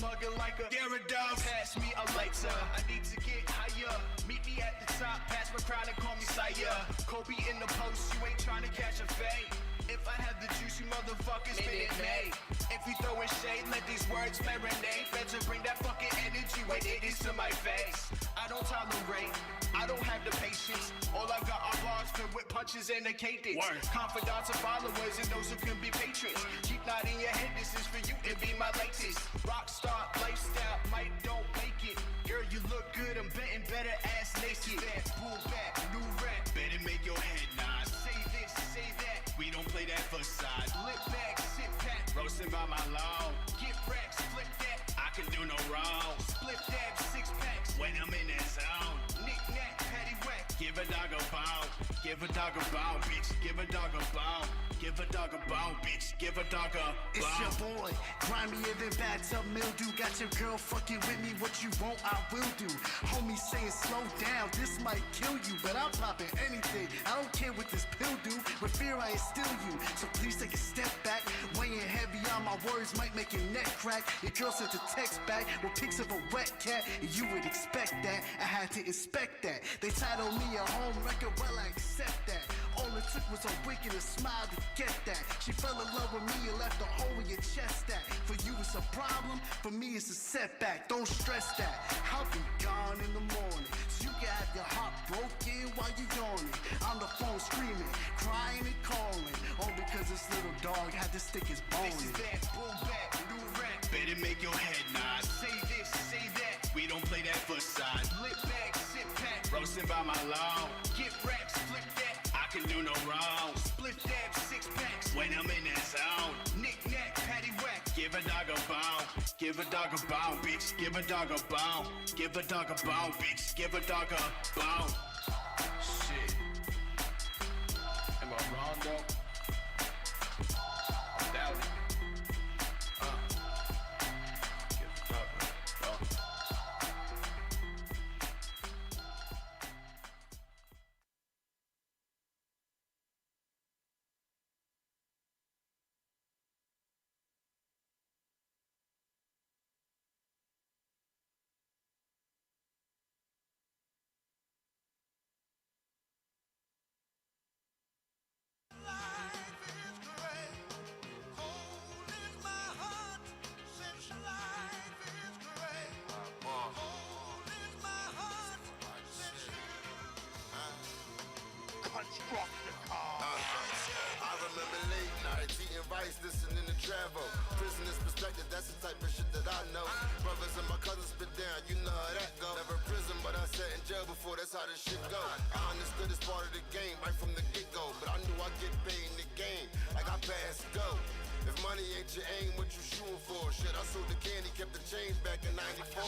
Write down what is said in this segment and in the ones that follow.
motherfucker like a Gyarados. Pass me a lighter, I need to get higher. Meet me at the top, pass my crown and call me sire. Kobe in the post, you ain't trying to catch a fade. If I have the juice, you motherfuckers spit it made. If you throwing shade, let these words marinate. Better bring that fucking energy when it is to my face. I don't tolerate, I don't have the patience. All I got are bars filled with punches and a cadence. Confidants and followers and those who can be patrons. Keep nodding your head, this is for you and be my latest. Rockstar lifestyle, might don't make it. Girl, you look good, I'm betting better ass naked. That pull back, new rap, better make your head nod. Say this, say that, we don't play that facade. Lip back, sit back, roasting by my law. Get racks, flip that, I can do no wrong. Split dab, 6 packs, when I'm in that zone. Knick knack, patty whack, give a dog a bone. Give a dog a bone, bitch, give a dog a bone. Give a dog a bone, bitch, give a dog a bone. It's your boy, grimier than bathtub mildew. Got your girl fucking with me, what you want I will do. Homie saying slow down, this might kill you. But I'm popping anything, I don't care what this pill do. With fear I instill you, so please take a step back. Weighing heavy on my words might make your neck crack. Your girl sent a text back with pics of a wet cat, and you would expect that. I had to inspect that. They titled me a home record, well I accept that. All it took was a wink and a smile to get that. She fell in love with me and left a hole in your chest that. For you it's a problem, for me it's a setback. Don't stress that, I'll be gone in the morning, so you can have your heart broken while you're yawning. On the phone screaming, crying and calling, all because this little dog had to stick his bone in. This is that, pull back, new rap, better make your head nod. Say this, say that, we don't play that facade. Lip back, sit back, roasting by my law. Get racks, flip that, I can do no wrong. Split dab, 6 packs, when I'm in that zone. Knick knack, patty whack, give a dog a bone. Give a dog a bone, bitch, give a dog a bone. Give a dog a bone, bitch, give a dog a bone. Shit. Am I wrong though? I doubt it. Give a dog a bone. I remember late nights eating rice, listening to Travo. Prisoner's perspective, that's the type of shit that I know. Brothers and my cousins spit down, you know how that go. Never prison, but I sat in jail before, that's how this shit go. I understood it's part of the game, right from the get-go. But I knew I'd get paid in the game, like I passed go. If money ain't your aim, what you shooting for? Shit, I sold the candy, kept the change back in 94.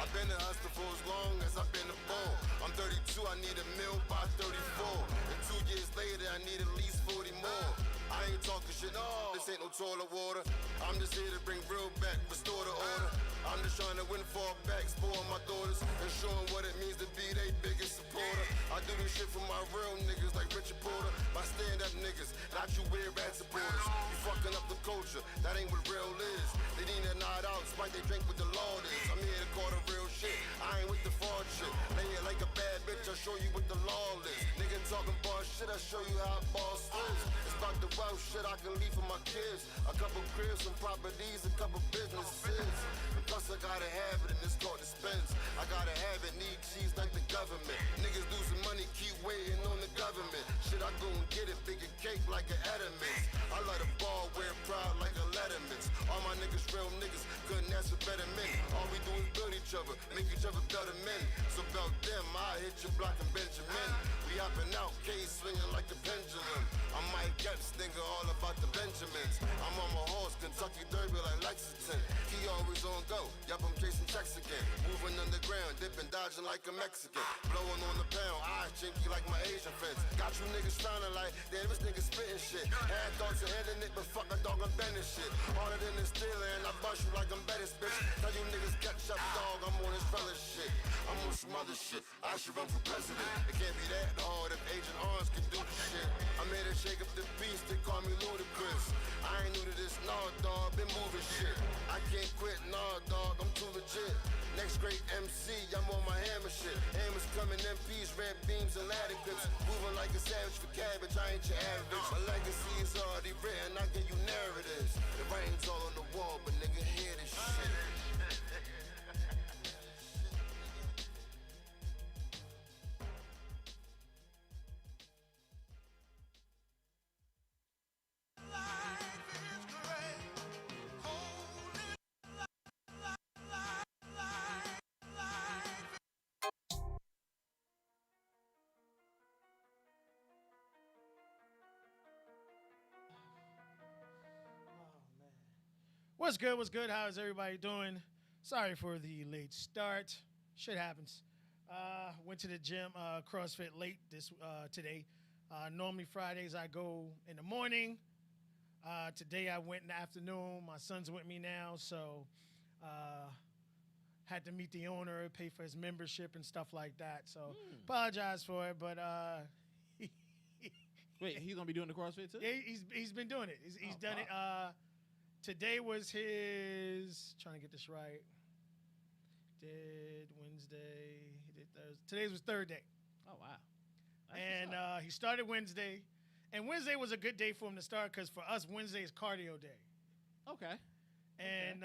I've been a hustler for as long as I've been a ball. I'm 32, I need a meal by 34. And 2 years later, I need at least 40 more. I ain't talking shit, no, this ain't no toilet water. I'm just here to bring real back, restore the order. I'm just trying to win, fall back, spoil my daughters, and show them what it means to be their biggest supporter. I do this shit for my real niggas like Richard Porter. My stand-up niggas, not you weird rat supporters. You fucking up the culture, that ain't what real is. They need a night out, spike they drink with the law is. I'm here to call the real shit, I ain't with the fraud shit. Lay it like a bad bitch, I'll show you what the law is. Nigga talking boss shit, I'll show you how boss is. It's about the wealth shit I can leave for my kids. A couple cribs, some properties, a couple businesses. And plus I gotta have it and it's called dispense. I gotta have it, need cheese like the government. Niggas losing money, keep waiting on the government. Shit, I go and get it, bigger cake like an Edmonds. I let a ball wear proud like a Letterman's. All my niggas real niggas, couldn't ask for better men. All we do is build each other, make each other better men. So about them, I hit your block and Benjamin. We hopping out, K swinging like a pendulum. I'm Mike Epps, nigga, all about the Benjamins. I'm on my horse, Kentucky Derby like Lexington. He always on go, yup, I'm chasing checks again. Moving underground, dipping, dodging like a Mexican. Blowing on the pound, eyes chinky like my Asian friends. Got you niggas sounding like, damn, this nigga spitting shit. Had thoughts of ending it, but fuck a dog, I'm bending shit. Harder than the stealer, and I bust you like I'm Bettis, bitch. Tell you niggas catch up, dog, I'm on this fella shit. I'm on some other shit, I should run for president. It can't be that hard if Agent Orange can do the shit. I'm here to shake up the beast, they call me ludicrous. I ain't new to this, nah, dog, been moving shit. I can't quit, nah, dog, I'm legit. Next great MC, I'm on my hammer shit. Hammers coming, MPs, red beams, and ladder grips. Moving like a savage for cabbage, I ain't your average. My legacy is already written, I give you narratives. The writing's all on the wall, but nigga, hear this shit. What's good? What's good? How is everybody doing? Sorry for the late start. Shit happens. Went to the gym, CrossFit late today. Normally Fridays I go in the morning. Today I went in the afternoon. My son's with me now, so had to meet the owner, pay for his membership and stuff like that. So apologize for it, but Wait, he's gonna be doing the CrossFit too? yeah, he's been doing it. He's done it. Today was his, trying to get this right. Did Wednesday, he did Thursday. Today was third day. Oh wow! And he started Wednesday. And Wednesday was a good day for him to start because for us, Wednesday is cardio day. Okay. And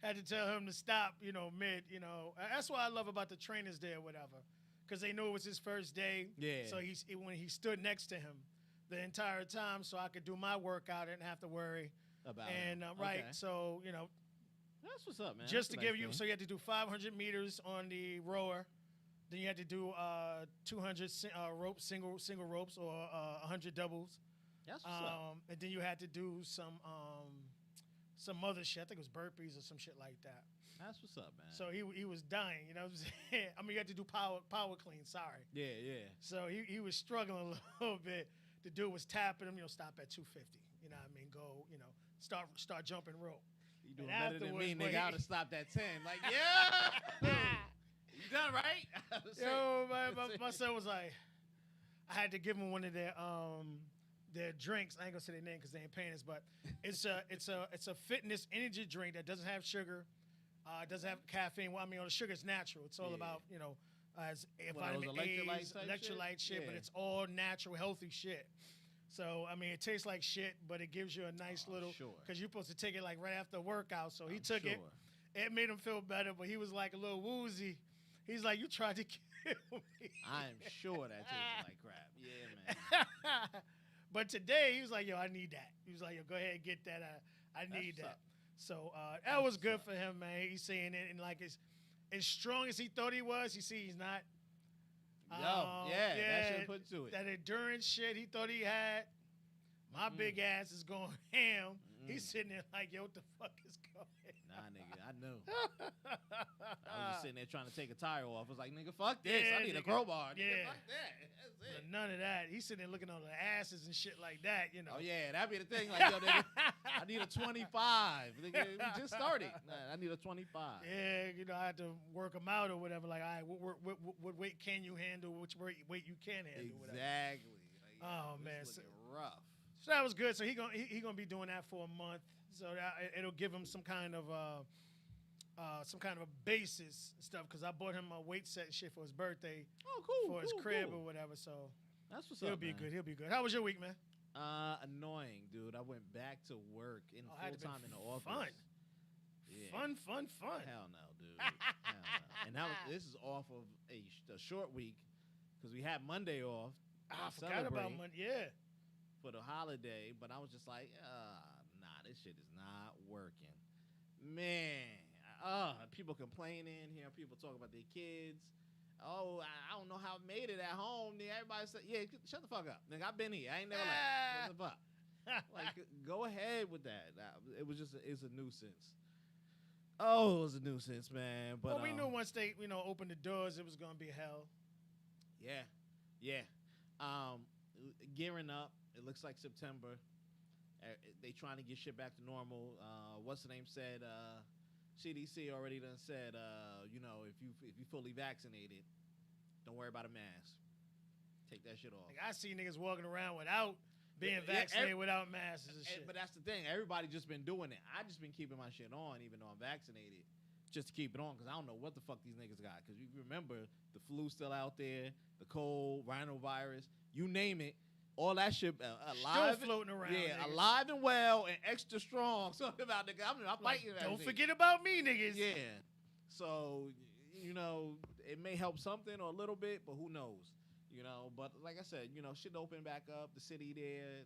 had to tell him to stop, mid, That's what I love about the trainers there or whatever. Because they knew it was his first day. Yeah. So when he stood next to him the entire time so I could do my workout and have to worry. About and it. right, Okay. so, That's what's up, man. just That's to a give nice you, thing. so you had to do 500 meters on the rower. Then you had to do 200 ropes, single ropes, or 100 doubles. That's what's up. And then you had to do some other shit. I think it was burpees or some shit like that. That's what's up, man. So he was dying, you know what I'm saying? I mean, you had to do power clean, sorry. yeah. So he was struggling a little bit. The dude was tapping him, stop at 250. You know what I mean? Go, start jumping rope. You doing And better than me, afterwards, nigga. I would have stopped at 10. Like, yeah. You done, right? Yo, my son was like, I had to give him one of their drinks. I ain't gonna say their name because they ain't paying us, but it's a fitness energy drink that doesn't have sugar, doesn't have caffeine. Well, I mean, all the sugar's natural. It's all about as vitamin A's, electrolyte shit, but Yeah. it's all natural, healthy shit. So I mean, it tastes like shit, but it gives you a nice little sure. because you're supposed to take it like right after a workout. So he took it. sure. It made him feel better, but he was like a little woozy. He's like, "You tried to kill me." I am sure that tastes like crap. Yeah, man. But today he was like, "Yo, I need that." He was like, "Yo, go ahead and get that. I need what's that." up. So that was good for him, man. He's saying it, and like as strong as he thought he was, you see, he's not. That should put to it. That endurance shit he thought he had. My big ass is going ham. He's sitting there like, "Yo, what the fuck is going on?" Nah, nigga, I know. I was just sitting there trying to take a tire off. I was like, nigga, fuck this. Yeah, I need a nigga. crowbar. Nigga, Yeah. fuck that. That's it. But none of that. He's sitting there looking on the asses and shit like that, Oh, yeah, that'd be the thing. Like, yo, nigga, I need a 25. Nigga, we just started. Nah, I need a 25. Yeah, I had to work them out or whatever. Like, all right, what weight can you handle? Which weight you can handle? Whatever. Exactly. Like, Oh, this man, is so- looking rough. So that was good. So he gonna be doing that for a month. So that it'll give him some kind of a basis and stuff. Because I bought him a weight set and shit for his birthday Oh, cool. for his cool, crib cool. or whatever. So That's what's he'll up, be man. good. He'll be good. How was your week, man? Annoying, dude. I went back to work in Oh, had to full been time in the office. fun. Yeah. Fun. Hell no, dude. Hell no. And this is off of a short week because we had Monday off. I to forgot about celebrate Monday. Yeah. for the holiday, but I was just like, nah, this shit is not working. Man, people complaining, hearing people talk about their kids. Oh, I don't know how I made it at home. Then everybody said, yeah, shut the fuck up. Nigga, I've been here. I ain't never left. What the fuck? Like, go ahead with that. It was it's a nuisance. Oh, it was a nuisance, man. But Well, we knew once they, opened the doors, it was gonna be hell. Yeah. Gearing up. It looks like September. They trying to get shit back to normal. What's the name said? CDC already done said, if you fully vaccinated, don't worry about a mask. Take that shit off. Like I see niggas walking around without being Yeah, vaccinated without masks and shit. But that's the thing. Everybody just been doing it. I just been keeping my shit on, even though I'm vaccinated, just to keep it on, because I don't know what the fuck these niggas got. Because you remember, the flu still out there, the cold, rhinovirus, you name it. All that shit alive, Still floating around. yeah, nigga. alive and well and extra strong. Something about nigga. I'm Like, fighting that don't shit. forget about me, niggas. Yeah. So, it may help something or a little bit, but who knows? But like I said, shit open back up. The city there,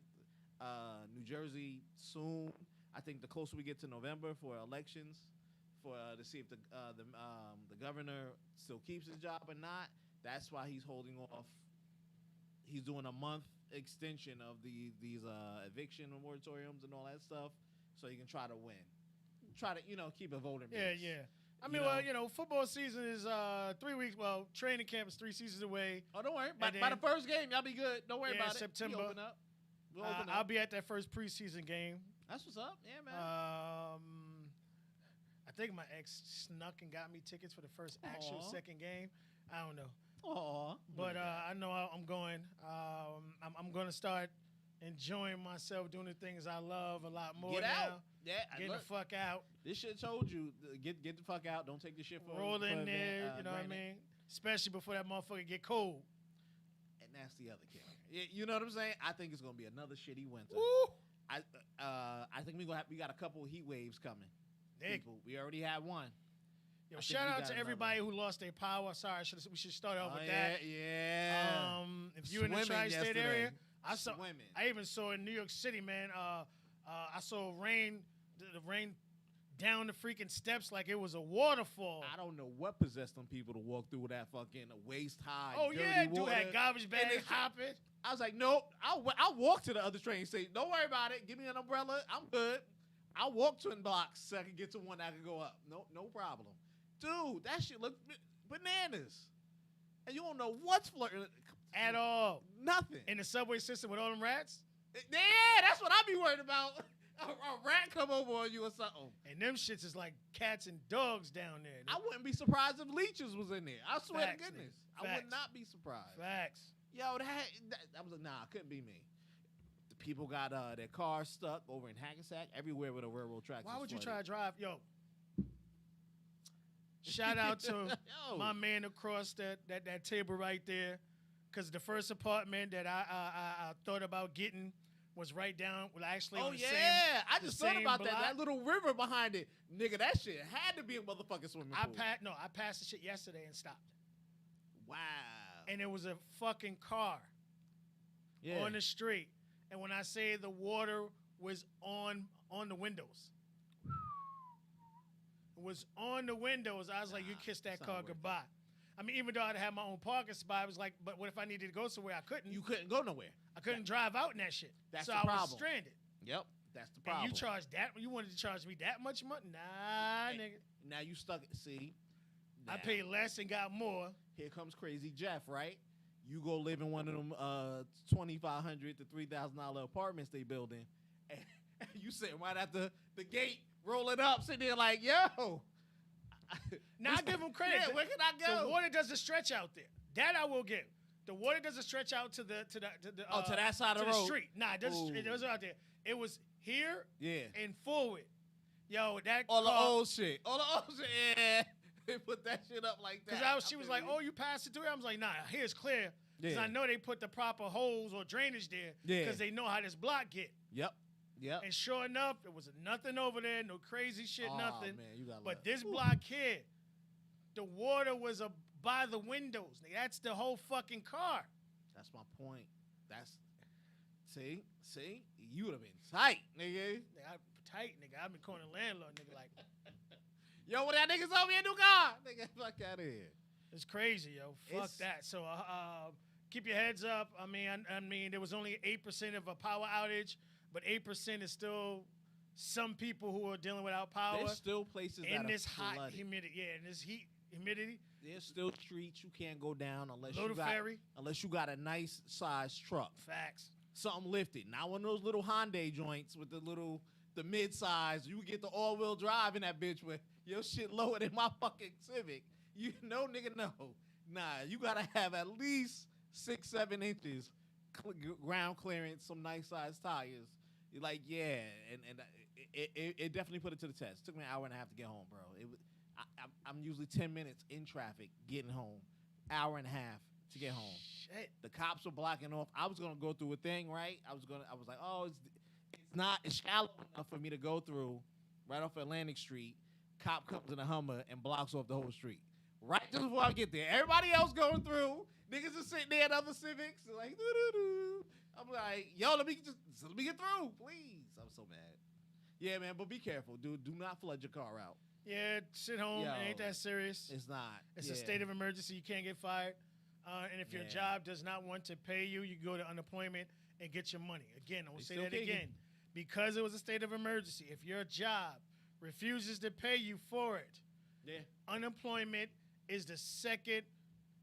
New Jersey soon. I think the closer we get to November for elections, to see if the governor still keeps his job or not. That's why he's holding off. He's doing a month extension of these eviction moratoriums and all that stuff, so he can try to win. Try to keep a voting base. Yeah. I mean, football season is 3 weeks. Well, training camp is 3 seasons away. Oh, don't worry. And By then- the first game, y'all be good. Don't worry Yeah, about September. it. We'll open up. We'll open up. I'll be at that first preseason game. That's what's up. Yeah, man. I think my ex snuck and got me tickets for the first actual Aw. second game. I don't know, Aw. but I know I'm going. I'm going to start enjoying myself, doing the things I love a lot more Get now. out. Yeah, Getting look, the fuck out, this shit told you. Get the fuck out. Don't take the shit for roll in there. You know what I granted. mean? Especially before that motherfucker get cold. And that's the other kicker. You know what I'm saying? I think it's gonna be another shitty winter. Woo! I think we got a couple heat waves coming. Nigga. People, we already had one. Yo, I think shout we out got to another. everybody who lost their power. Sorry, we should start off with yeah, that. yeah. If you're in the Swimming tri-state yesterday. area, I saw. Swimming. I even saw in New York City, man. I saw rain, the rain down the freaking steps like it was a waterfall. I don't know what possessed them people to walk through that fucking waist high. Oh dirty yeah, dude water. had garbage And bags it's- hopping. I was like, nope. I'll walk to the other train station. Don't worry about it. Give me an umbrella. I'm good. I'll walk twin blocks so I can get to one that can go up. No problem. Dude, that shit look bananas. And you don't know what's flirting. At all. Nothing. In the subway system with all them rats. Yeah, that's what I be worried about. A rat come over on you or something. And them shits is like cats and dogs down there. I wouldn't be surprised if leeches was in there. I swear Facts, to goodness. nigga. I would Facts. not be surprised. Facts. Yo, that was nah, couldn't be me. The people got their cars stuck over in Hackensack, everywhere with a railroad track. Why was would you flooded. try to drive? Yo. Shout out to Yo. my man across that table right there. Because the first apartment that I thought about getting was right down, well, actually Oh on the yeah, same. I the just thought same about that. block. That little river behind it, nigga. That shit had to be a motherfucking swimming I pool. passed the shit yesterday and stopped. Wow. And it was a fucking car Yeah. on the street. And when I say the water was on the windows. It was on the windows. I was like, you Nah, kissed that it's not car worth it. goodbye. I mean, even though I had my own parking spot, I was like, but what if I needed to go somewhere? I couldn't. You couldn't go nowhere. I couldn't drive out in that shit. That's so the I was problem. stranded. Yep. That's the And problem. you charged that? You wanted to charge me that much money? Nah, nigga. Now you stuck. See. I Now, paid less and got more. Here comes Crazy Jeff, right? You go live in one of them $2,500 to $3,000 apartments they building, and you sitting right at the gate, rolling up, sitting there like, yo. Now I give them credit. Yeah, where can I go? The water doesn't stretch out there. That I will give. The water doesn't stretch out to the to that side of to the road. street. Nah, it doesn't. It Ooh. wasn't out there. It was here Yeah. and forward. Yo, that All the car, old shit. All the old shit. Yeah. They put that shit up like that. Because she was like, "Oh, you passed it through." I was like, "Nah, here's clear." Because Yeah. I know they put the proper holes or drainage there. Yeah. Because they know how this block get. Yep. Yep. And sure enough, there was nothing over there, no crazy shit, Aw, nothing. man, you gotta But love- this block here, the water was by the windows. Nigga. That's the whole fucking car. That's my point. That's see, you would have been tight, nigga. Nigga, I'm tight, nigga. I've been calling the landlord, nigga. Like, Yo, what that niggas over here new car? Nigga, fuck out of here. it's crazy, yo. Fuck It's- that. So, keep your heads up. I mean, there was only 8% of a power outage, but 8% is still some people who are dealing without power There's still places in that this are hot flooded. humidity. Yeah, in this heat humidity. There's still streets you can't go down unless Little ferry. unless you got a nice sized truck, Facts. something lifted. Not one of those little Hyundai joints with the mid size. You get the all wheel drive in that bitch with your shit lower than my fucking Civic. You know, nigga, no. Nah, you gotta have at least 6-7 inches ground clearance, some nice sized tires. You're like, yeah, and it definitely put it to the test. It took me an hour and a half to get home, bro. I'm usually 10 minutes in traffic getting home, hour and a half to get home. Shit. The cops were blocking off. I was gonna go through a thing, right? I was like, oh, it's shallow enough for me to go through right off Atlantic Street. Cop comes in a Hummer and blocks off the whole street. Right just before I get there. Everybody else going through. Niggas are sitting there in other Civics. Like, doo-doo-doo. I'm like, yo, let me get through, please. I'm so mad. Yeah, man, but be careful, dude. Do not flood your car out. Yeah, sit home. Yo, It ain't that serious. It's not. It's a state of emergency. You can't get fired. And if your job does not want to pay you, you go to unemployment and get your money. Again, I will say that again. Because it was a state of emergency, if your job refuses to pay you for it, unemployment is the second.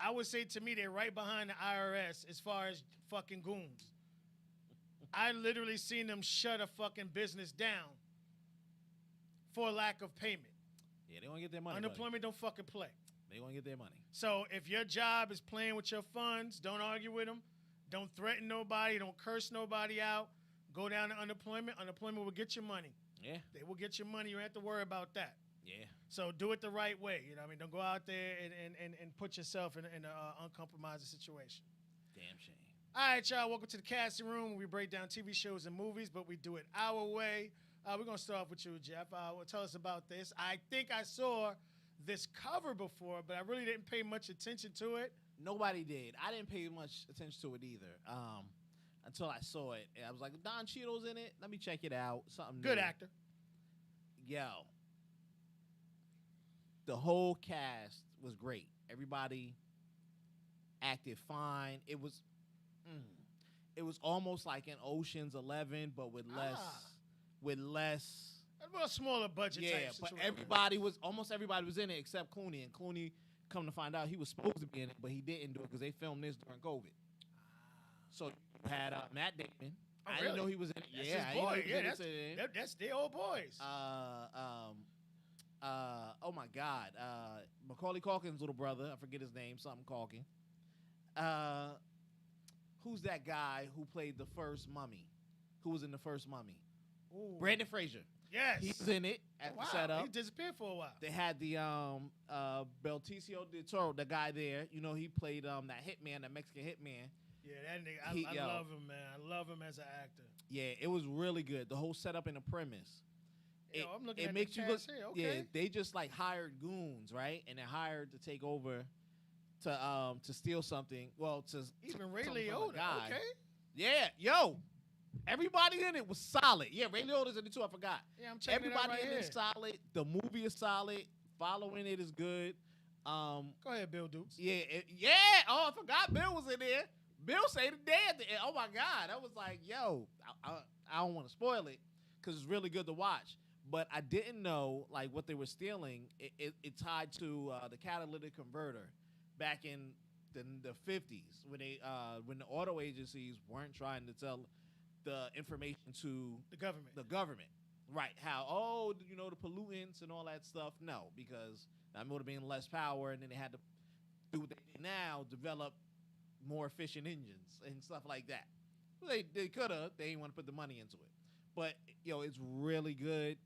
I would say to me, they're right behind the IRS as far as fucking goons. I literally seen them shut a fucking business down for lack of payment. Yeah, they want to get their money. Unemployment don't fucking play. They want to get their money. So if your job is playing with your funds, don't argue with them. Don't threaten nobody. Don't curse nobody out. Go down to unemployment. Unemployment will get your money. Yeah. They will get your money. You don't have to worry about that. Yeah. So do it the right way. You know what I mean? Don't go out there and put yourself in an uncompromising situation. Damn shame. All right, y'all. Welcome to the casting room where we break down TV shows and movies, but we do it our way. We're going to start off with you, Jeff. Tell us about this. I think I saw this cover before, but I really didn't pay much attention to it. Nobody did. I didn't pay much attention to it either until I saw it. I was like, Don Cheadle's in it. Let me check it out. Something Good new. actor. Yo. The whole cast was great. Everybody acted fine. It was almost like an Ocean's 11, but with less. A smaller budget type but situation. almost everybody was in it except Clooney. And Clooney, come to find out, he was supposed to be in it, but he didn't do it because they filmed this during COVID. So you had Matt Damon. Oh, I didn't know he was in it. That's Yeah, his boy. Yeah, that's that's their old boys. Oh my God, Macaulay Culkin's little brother. I forget his name. Something Culkin. Who's that guy who played the first Mummy? Who was in the first Mummy? Ooh. Brandon Fraser. Yes. He's in it at the Wow, setup. he disappeared for a while. They had the Benicio del Toro, the guy there. You know, he played that hitman, that Mexican hitman. Yeah, that nigga. I love him, man. I love him as an actor. Yeah, it was really good. The whole setup and the premise. I'm looking it at makes the you look. cast here. Yeah, Okay. they just like hired goons, right? And they're hired to take over, to steal something. Well, to Even Ray something from a Liotta. guy. Okay. Yeah, yo, everybody in it was solid. Yeah, Ray Liotta's in it too. I forgot. Yeah, I'm checking Everybody it out right in here. it is solid. The movie is solid. Following it is good. Go ahead, Bill Dukes. Yeah, Oh, I forgot Bill was in there. Bill say the day at the end. Oh my God, I was like, yo, I don't want to spoil it because it's really good to watch. But I didn't know like what they were stealing. It tied to the catalytic converter back in the 50s when the auto agencies weren't trying to tell the information to The government. Right? How the pollutants and all that stuff. No, because that would have been less power, and then they had to do what they did now, develop more efficient engines and stuff like that. Well, they could have. They didn't want to put the money into it. But it's really good.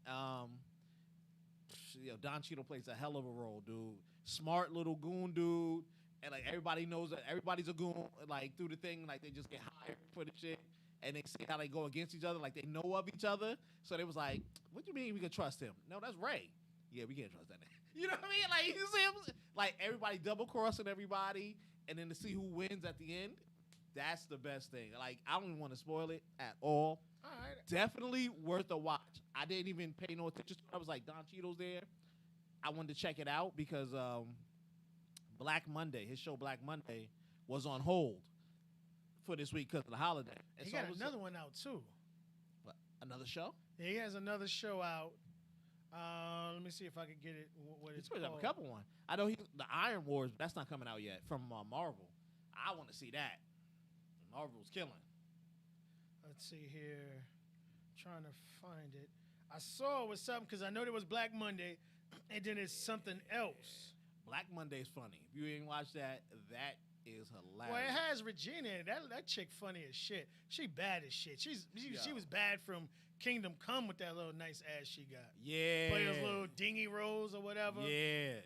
Don Cheadle plays a hell of a role, dude. Smart little goon dude, and like everybody knows that everybody's a goon. Like through the thing, like they just get hired for the shit, and they see how they go against each other. Like they know of each other. So they was like, "What do you mean we can trust him? No, that's Ray. Yeah, we can't trust that nigga. You know what I mean? Like you see him, like everybody double crossing everybody, and then to see who wins at the end. That's the best thing. Like I don't even want to spoil it at all. All right. Definitely worth a watch. I didn't even pay no attention to it. I was like, Don Cheadle's there. I wanted to check it out because Black Monday, his show Black Monday, was on hold for this week because of the holiday. And He so got it was another one out too. what, another show? Yeah, he has another show out. Let me see if I can get it. What He's it's supposed to have called. a couple one. I know the Iron Wars, but that's not coming out yet from Marvel. I want to see that. Marvel's killing. Let's see here. Trying to find it. I saw it was something because I know there was Black Monday, and then it's something else. Black Monday's funny. If you ain't watched that, that is Well, hilarious. it has Regina in it. That chick funny as shit. She bad as shit. She Yo. was bad from Kingdom Come with that little nice ass she got. Yeah. Play those little dingy roles or whatever. Yeah,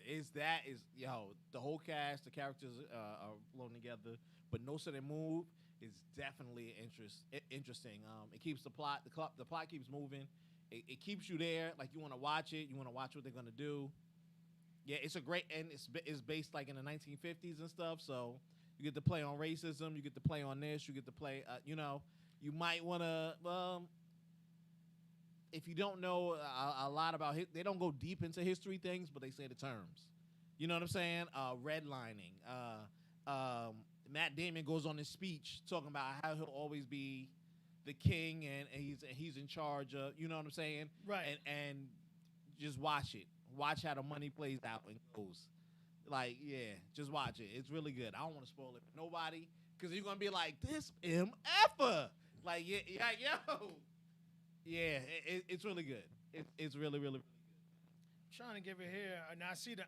the whole cast, the characters are flown together, but no sudden move is definitely interesting. It keeps the plot keeps moving. It keeps you there, like you want to watch it. You want to watch what they're gonna do. Yeah, it's a great, and it's based like in the 1950s and stuff. So you get to play on racism. You get to play on this. You get to play. You might want to. If you don't know a lot about they don't go deep into history things, but they say the terms. You know what I'm saying? Redlining. Matt Damon goes on his speech talking about how he'll always be the king and he's in charge of. You know what I'm saying? Right. And just watch it. Watch how the money plays out and goes. Like, yeah, just watch it. It's really good. I don't want to spoil it for nobody because you're gonna be like, this MFer. Like, yeah, yo. Yeah, it's really good. It's really, really, really good. Trying to give it here. Now I see the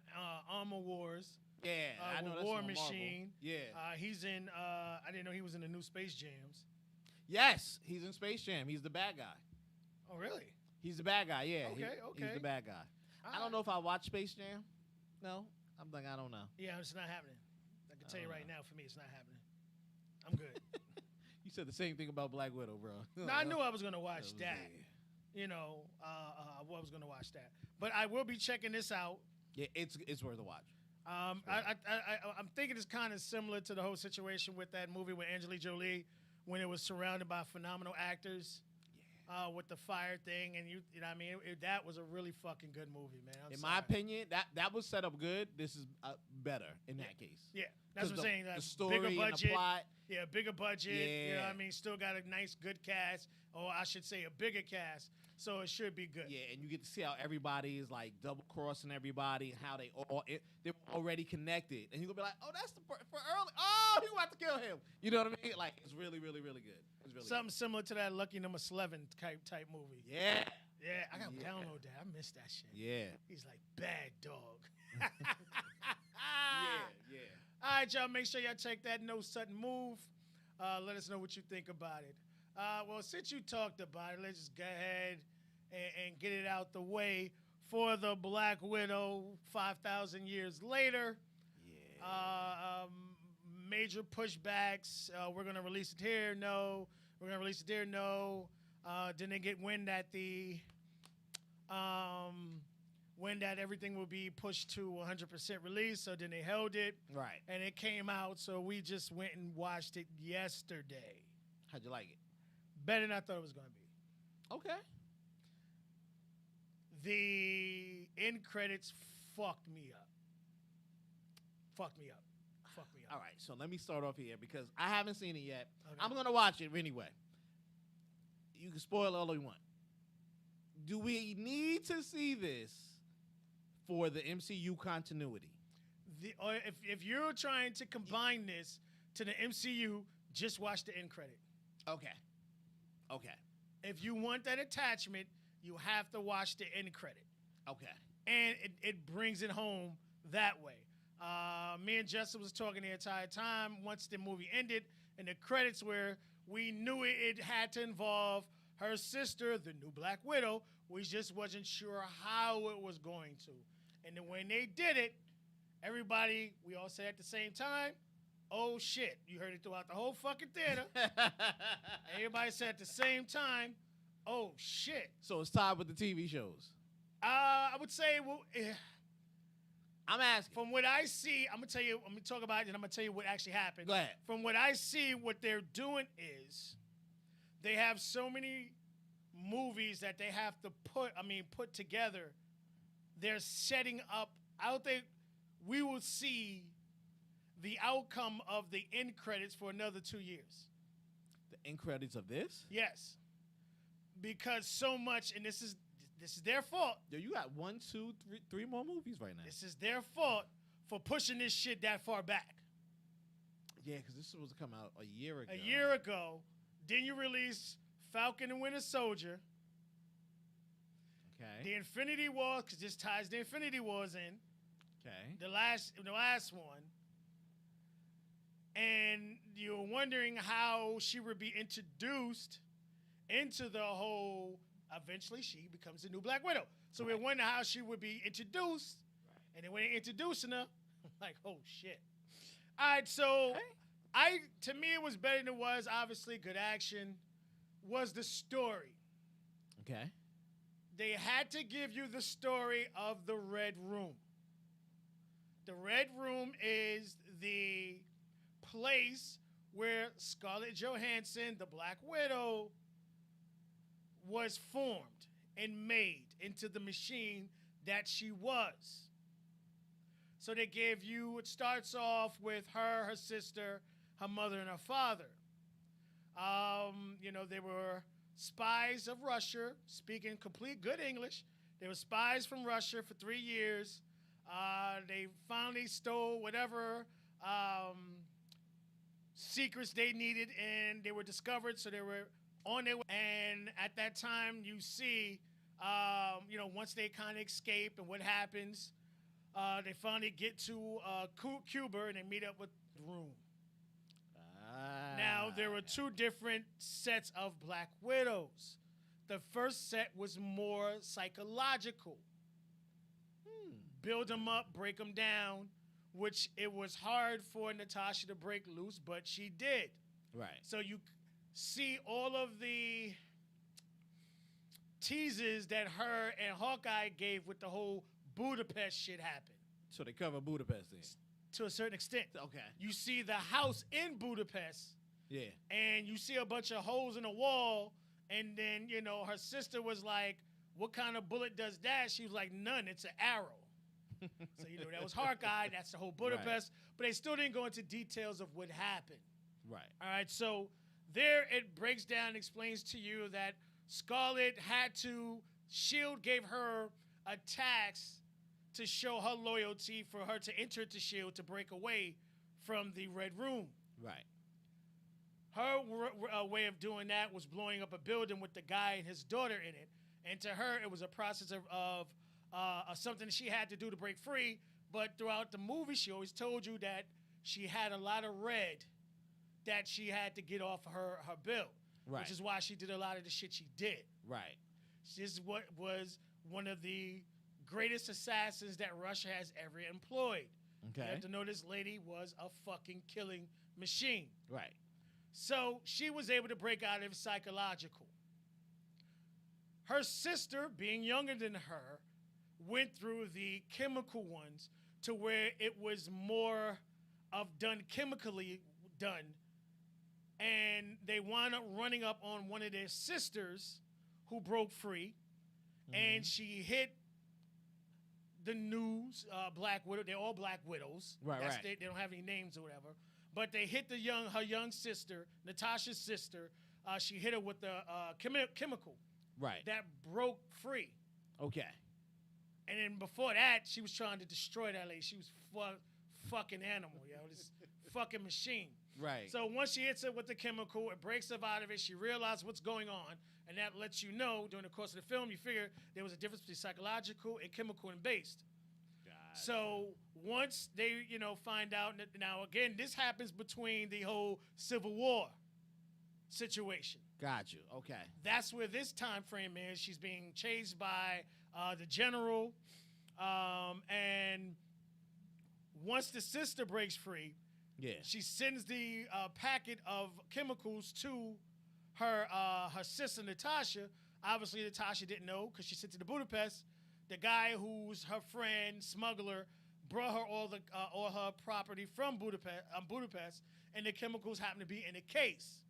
Armor Wars. Yeah, I know with that's War on Marvel. Machine. Yeah. He's in. I didn't know he was in the new Space Jams. Yes, he's in Space Jam. He's the bad guy. Oh really? He's the bad guy. Yeah. Okay, He's okay. the bad guy. I don't know if I watch Space Jam. No, I'm like, I don't know. Yeah, it's not happening. I can tell you don't right now. For me, it's not happening. I'm good. You said the same thing about Black Widow, bro. No, I knew I was gonna watch was that. You know, I was gonna watch that. But I will be checking this out. Yeah, it's worth a watch. I'm thinking it's kind of similar to the whole situation with that movie with Angelique Jolie when it was surrounded by phenomenal actors. With the fire thing, and you know what I mean? That was a really fucking good movie, man. I'm In sorry. my opinion, that was set up good. This is better in that case. Yeah, that's what I'm saying. The story bigger and budget. the plot. Yeah, bigger budget. You know Yeah. what I mean? Still got a nice, good cast, or I should say a bigger cast, so it should be good. Yeah, and you get to see how everybody is like double crossing everybody, and how they're already connected, and you gonna be like, oh, that's for early. Oh, he about to kill him. You know what I mean? Like, it's really, really, really good. It's really Something similar to that Lucky Number 11 type movie. good. Yeah, Yeah, I gotta Yeah. download that. I missed that shit. yeah, He's like bad dog. yeah. All right, y'all. Make sure y'all check that No Sudden Move. Let us know what you think about it. Well, since you talked about it, let's just go ahead and get it out the way for the Black Widow 5,000 years later. Yeah. Major pushbacks. We're going to release it here. No. We're going to release it there. No. Then they get wind that that everything will be pushed to 100% release. So then they held it. Right. And it came out, so we just went and watched it yesterday. How'd you like it? Better than I thought it was going to be. Okay. The end credits fucked me up. Fucked me up. All right, so let me start off here because I haven't seen it yet. Okay. I'm gonna watch it anyway. You can spoil all you want. Do we need to see this for the MCU continuity? Or if you're trying to combine this to the MCU, just watch the end credit. Okay. If you want that attachment, you have to watch the end credit. Okay. And it brings it home that way. Me and Justin was talking the entire time. Once the movie ended and the credits were, we knew it had to involve her sister, the new Black Widow. We just wasn't sure how it was going to. And then when they did it, everybody, we all said at the same time, oh shit. You heard it throughout the whole fucking theater. Everybody said at the same time, oh shit. So it's tied with the TV shows. I would say, well, I'm asking. from what I see, I'm gonna talk about it and I'm gonna tell you what actually happened. Go ahead. From what I see, what they're doing is they have so many movies that they have to put together. They're setting up we will see the outcome of the end credits for another 2 years. The end credits of this? Yes. Because so much, and this is their fault. Yo, you got 1, 2, 3 more movies right now. This is their fault for pushing this shit that far back. Yeah, because this was supposed to come out a year ago. A year ago, then you release Falcon and Winter Soldier, Okay. the Infinity War, because this ties the Infinity Wars in, Okay. the last one, and you're wondering how she would be introduced into the whole. Eventually, she becomes the new Black Widow. So we're wondering how she would be introduced, and then when they're introducing her, I'm like, oh shit. All right, so to me it was better than it was. Obviously, good action. Was the story? Okay. They had to give you the story of the Red Room. The Red Room is the place where Scarlett Johansson, the Black Widow, was formed and made into the machine that she was. So they gave you, it starts off with her sister, her mother, and her father. They were spies of Russia, speaking complete good English. They were spies from Russia for 3 years. They finally stole whatever secrets they needed, and they were discovered, so they were on their way. And at that time, you see, once they kind of escape and what happens, they finally get to Cuba, and they meet up with Room. Now, there were 2 different sets of Black Widows. The first set was more psychological. Build them up, break them down, which it was hard for Natasha to break loose, but she did. Right. So you see all of the teases that her and Hawkeye gave with the whole Budapest shit happen. So they cover Budapest then? To a certain extent. Okay. You see the house in Budapest. Yeah. And you see a bunch of holes in the wall. And then, her sister was like, what kind of bullet does that? She was like, none. It's an arrow. So, that was Hawkeye. That's the whole Budapest. Right. But they still didn't go into details of what happened. Right. All right. So there it breaks down and explains to you that Scarlett had to, S.H.I.E.L.D. gave her a task to show her loyalty for her to enter to S.H.I.E.L.D. to break away from the Red Room. Right. Her way of doing that was blowing up a building with the guy and his daughter in it. And to her, it was a process of something she had to do to break free. But throughout the movie, she always told you that she had a lot of red that she had to get off her bill. Right. Which is why she did a lot of the shit she did. Right. This is what was one of the greatest assassins that Russia has ever employed. Okay. You have to know this lady was a fucking killing machine. Right. So she was able to break out of psychological. Her sister, being younger than her, went through the chemical ones to where it was more of done chemically done. And they wound up running up on one of their sisters who broke free. And she hit the news, Black Widow. They're all Black Widows. Right. They don't have any names or whatever. But they hit her young sister, Natasha's sister. She hit her with the chemical. Right. That broke free. Okay. And then before that, she was trying to destroy that lady. She was fucking animal, this fucking machine. Right. So once she hits it with the chemical, it breaks her out of it. She realized what's going on. And that lets you know during the course of the film, you figure there was a difference between psychological and chemical and based. So once they, find out, now again, this happens between the whole Civil War situation. Got you. Okay. That's where this time frame is. She's being chased by the general. And once the sister breaks free, she sends the packet of chemicals to her sister, Natasha. Obviously, Natasha didn't know because she sent it to Budapest. The guy who's her friend, smuggler, brought her all her property from Budapest, and the chemicals happen to be in a case.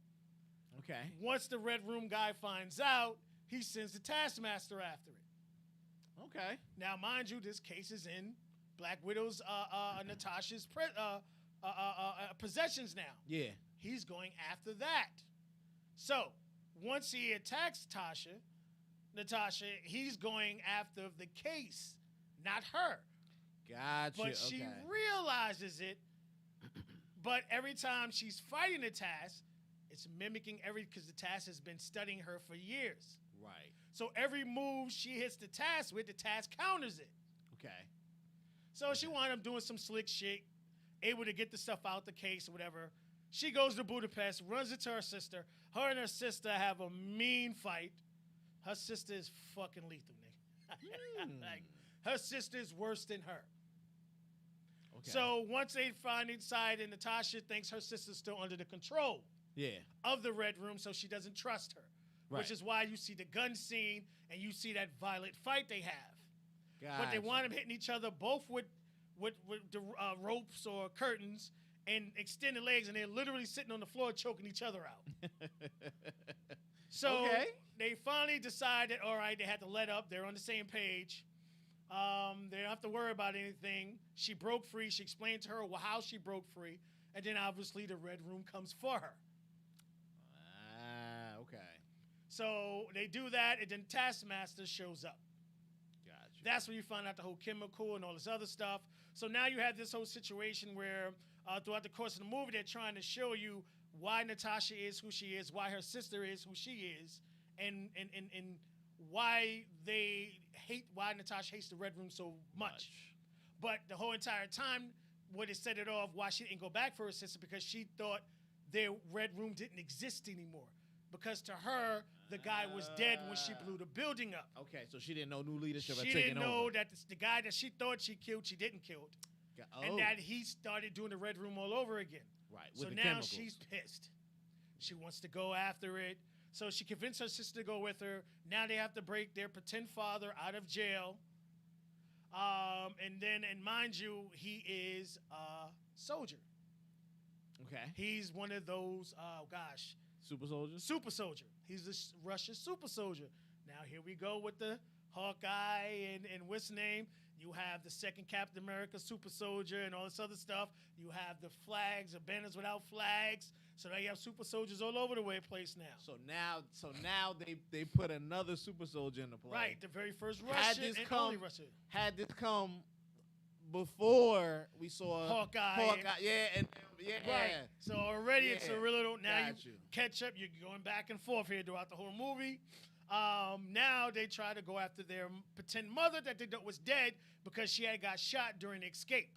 Okay. Once the Red Room guy finds out, he sends the Taskmaster after it. Okay. Now, mind you, this case is in Black Widow's, Natasha's possessions now. Yeah. He's going after that. So, once he attacks Natasha, he's going after the case, not her. Gotcha. But she realizes it. But every time she's fighting the task, it's mimicking because the task has been studying her for years. Right. So every move she hits the task with, the task counters it. Okay. So she wound up doing some slick shit. able to get the stuff out the case or whatever. She goes to Budapest, runs into her sister. Her and her sister have a mean fight. Her sister is fucking lethal, nigga. Like, her sister is worse than her. Okay. So once they finally decide, and Natasha thinks her sister's still under the control yeah. of the Red Room, so she doesn't trust her. Right. Which is why you see the gun scene and you see that violent fight they have. But they Gotcha. wind up hitting each other both with the ropes or curtains and extended legs, and they're literally sitting on the floor choking each other out. So Okay. they finally decided, all right, they had to let up. They're on the same page. They don't have to worry about anything. She broke free. She explained to her how she broke free. And then obviously the Red Room comes for her. Okay. So they do that, and then Taskmaster shows up. Gotcha. That's when you find out the whole chemical and all this other stuff. So now you have this whole situation where throughout the course of the movie, they're trying to show you why Natasha is who she is, why her sister is who she is, and why why Natasha hates the Red Room so much. But the whole entire time, what it set it off, why she didn't go back for her sister, because she thought their Red Room didn't exist anymore. Because to her, the guy was dead when she blew the building up. Okay, so she didn't know new leadership had She taken didn't know over. that the guy that she thought she killed, she didn't kill. And that he started doing the Red Room all over again. Right, So with the now chemicals. she's pissed. She wants to go after it. So she convinced her sister to go with her. Now they have to break their pretend father out of jail. And mind you, he is a soldier. Okay. He's one of those, Super soldiers? super soldier. He's a Russian super soldier. Now here we go with the Hawkeye and what's his name? You have the second Captain America super soldier and all this other stuff. You have the flags, the banners without flags. So now you have super soldiers all over the place now. So now they put another super soldier in the play. Right, the very first Had Russian this and come- only Russian. Had this come before we saw Hawkeye. yeah. Right. So already it's a Yeah. real now Got you you. catch up. You're going back and forth here throughout the whole movie. Now they try to go after their pretend mother that they thought was dead because she had got shot during the escape.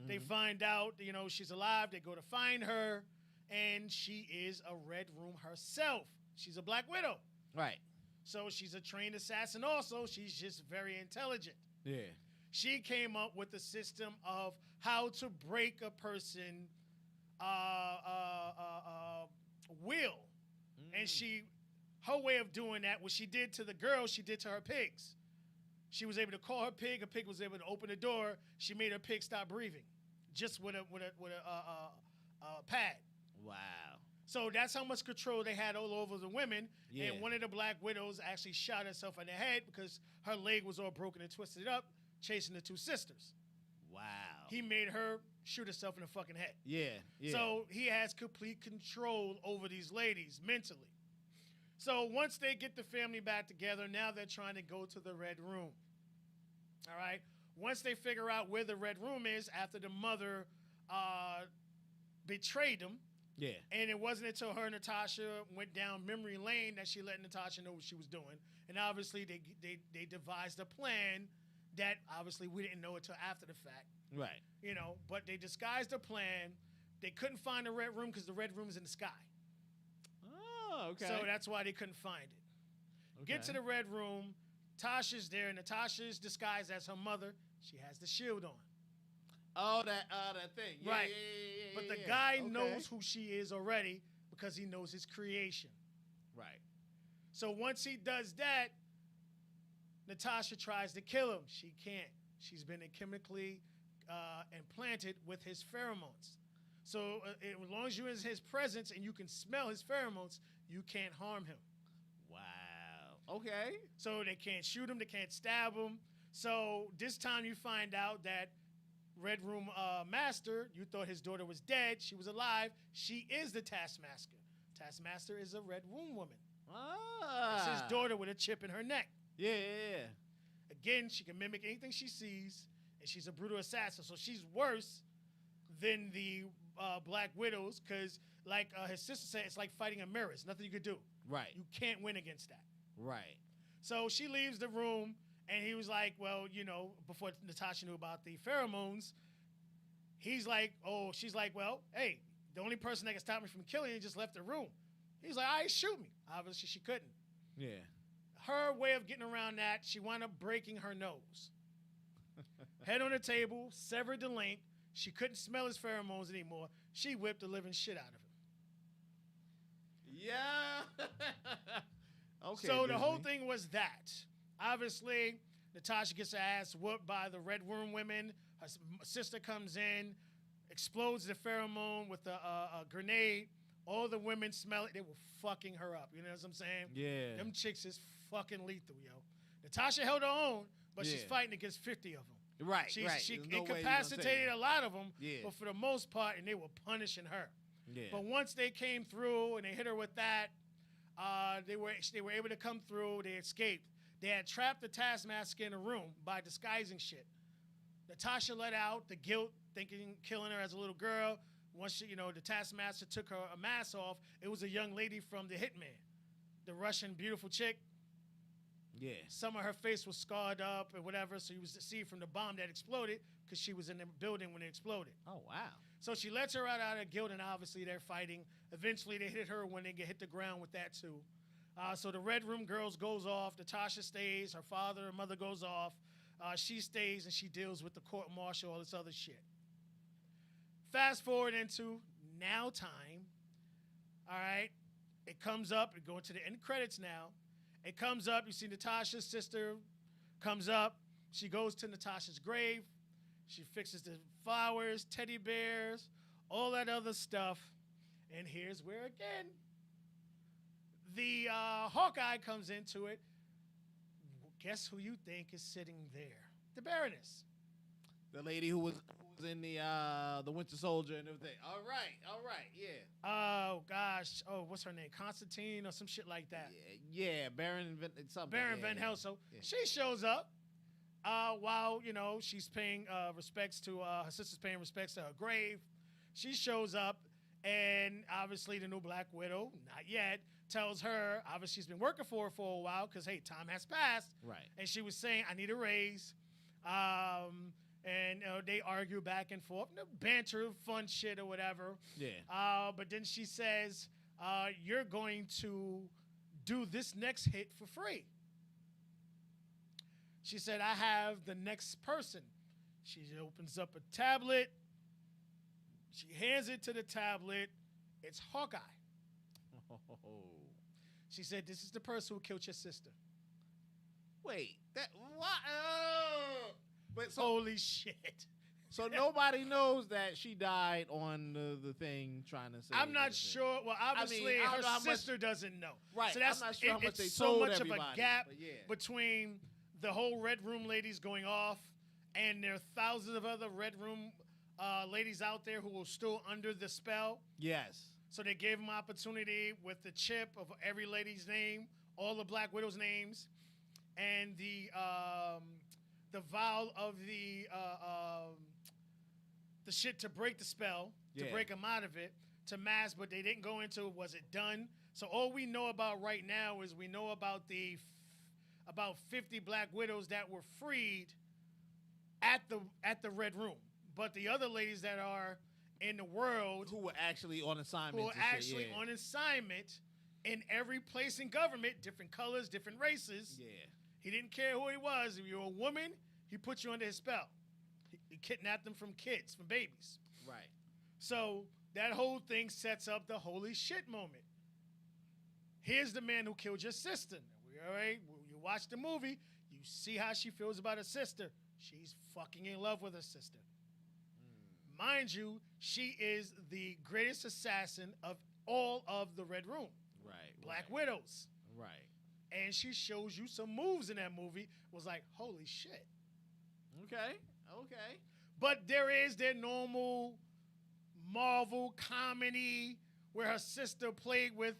They find out, she's alive. They go to find her, and she is a Red Room herself. She's a Black Widow. Right. So she's a trained assassin also. She's just very intelligent. Yeah. She came up with a system of how to break a person will. And her way of doing that, what she did to the girl, she did to her pigs. She was able to call her pig was able to open the door. She made her pig stop breathing just with a pad. Wow. So that's how much control they had all over the women. Yeah. And one of the Black Widows actually shot herself in the head because her leg was all broken and twisted up, chasing the two sisters. Wow. He made her shoot herself in the fucking head. Yeah. So he has complete control over these ladies mentally. So once they get the family back together, now they're trying to go to the Red Room. All right? Once they figure out where the Red Room is after the mother betrayed them, yeah. and it wasn't until her and Natasha went down memory lane that she let Natasha know what she was doing. And obviously they devised a plan that obviously we didn't know until after the fact. Right. But they disguised a plan. They couldn't find the Red Room because the Red Room is in the sky. Oh, okay. So that's why they couldn't find it. Get to Okay. the Red Room. Tasha's there. Natasha's disguised as her mother. She has the shield on. Oh, that thing. Yeah, Right. Yeah, But the yeah. guy Okay. knows who she is already because he knows his creation. Right. So once he does that, Natasha tries to kill him. She can't. She's been chemically implanted with his pheromones. So as long as you're in his presence and you can smell his pheromones, you can't harm him. Wow. Okay. So they can't shoot him, they can't stab him. So this time you find out that Red Room Master, you thought his daughter was dead, she was alive. She is the Taskmaster. Taskmaster is a Red Room woman. Ah. It's his daughter with a chip in her neck. Yeah. Again, she can mimic anything she sees, and she's a brutal assassin. So she's worse than the Black Widows because, like his sister said, it's like fighting a mirror. There's nothing you could do. Right. You can't win against that. Right. So she leaves the room, and he was like, well, before Natasha knew about the pheromones, He's like, oh, she's like, well, hey, the only person that can stop me from killing you just left the room. He's like, all right, shoot me. Obviously, she couldn't. Yeah. Her way of getting around that, she wound up breaking her nose. Head on the table, severed the link. She couldn't smell his pheromones anymore. She whipped the living shit out of him. Yeah. Okay. So the Disney. whole thing was that. Obviously, Natasha gets her ass whooped by the Red Room women. Her sister comes in, explodes the pheromone with a grenade. All the women smell it. They were fucking her up. You know what I'm saying? Yeah. Them chicks is fucking lethal, yo. Natasha held her own, but she's Yeah. fighting against 50 of them. Right. She There's no way you gonna incapacitated say a lot of them, Yeah. but for the most part, and they were punishing her. Yeah. But once they came through and they hit her with that, they were able to come through. They escaped. They had trapped the Taskmaster in a room by disguising shit. Natasha let out the guilt, thinking killing her as a little girl. Once she, the Taskmaster took her a mask off, it was a young lady from The Hitman, the Russian beautiful chick. Yeah. Some of her face was scarred up and whatever, so you was to see from the bomb that exploded because she was in the building when it exploded. Oh wow. So she lets her out of guilt, and obviously they're fighting. Eventually, they hit her when they get hit the ground with that too. So the Red Room girls goes off. Natasha stays. Her father and mother goes off. She stays and she deals with the court martial, all this other shit. Fast forward into now time. All right, it comes up. We're going to the end credits now. It comes up. You see Natasha's sister comes up. She goes to Natasha's grave. She fixes the flowers, teddy bears, all that other stuff. And here's where, again, the Hawkeye comes into it. Guess who you think is sitting there? The Baroness. The lady who was in the Winter Soldier and everything. All right, yeah. Oh, gosh. Oh, what's her name? Constantine or some shit like that. Yeah, Baron something. Baron yeah, Van yeah. Helsing. Yeah. She shows up while, she's paying respects to, her sister's paying respects to her grave. She shows up, and obviously the new Black Widow, not yet, tells her, obviously she's been working for her for a while because, hey, time has passed. Right. And she was saying, I need a raise. And they argue back and forth, banter, fun shit or whatever. Yeah. But then she says, you're going to do this next hit for free. She said, I have the next person. She opens up a tablet. She hands it to the tablet. It's Hawkeye. Oh. She said, this is the person who killed your sister. Wait, that what? Oh. But so Holy shit. so nobody knows that she died on the thing trying to say. I'm not everything. sure. Well, obviously, I don't know how her much- sister doesn't know. Right, So that's I'm not sure how much it's they so told much of everybody, a gap but yeah. between the whole Red Room ladies going off, and there are thousands of other Red Room ladies out there who are still under the spell. Yes. So they gave them opportunity with the chip of every lady's name, all the Black Widow's names, and the vial of the shit to break the spell, to Yeah. break them out of it, to mask, but they didn't go into was it done. So all we know about right now is we know about about 50 Black Widows that were freed at the Red Room, but the other ladies that are in the world Who were actually on assignment? who are actually on assignment in every place in government, different colors, different races. Yeah. He didn't care who he was. If you were a woman, he put you under his spell. He kidnapped them from kids, from babies. Right. So that whole thing sets up the holy shit moment. Here's the man who killed your sister. All right, you watch the movie, you see how she feels about her sister. She's fucking in love with her sister. Mind you, she is the greatest assassin of all of the Red Room. Right. Black Widows. Right. And she shows you some moves in that movie. Was like, holy shit. Okay. But there is their normal Marvel comedy where her sister played with,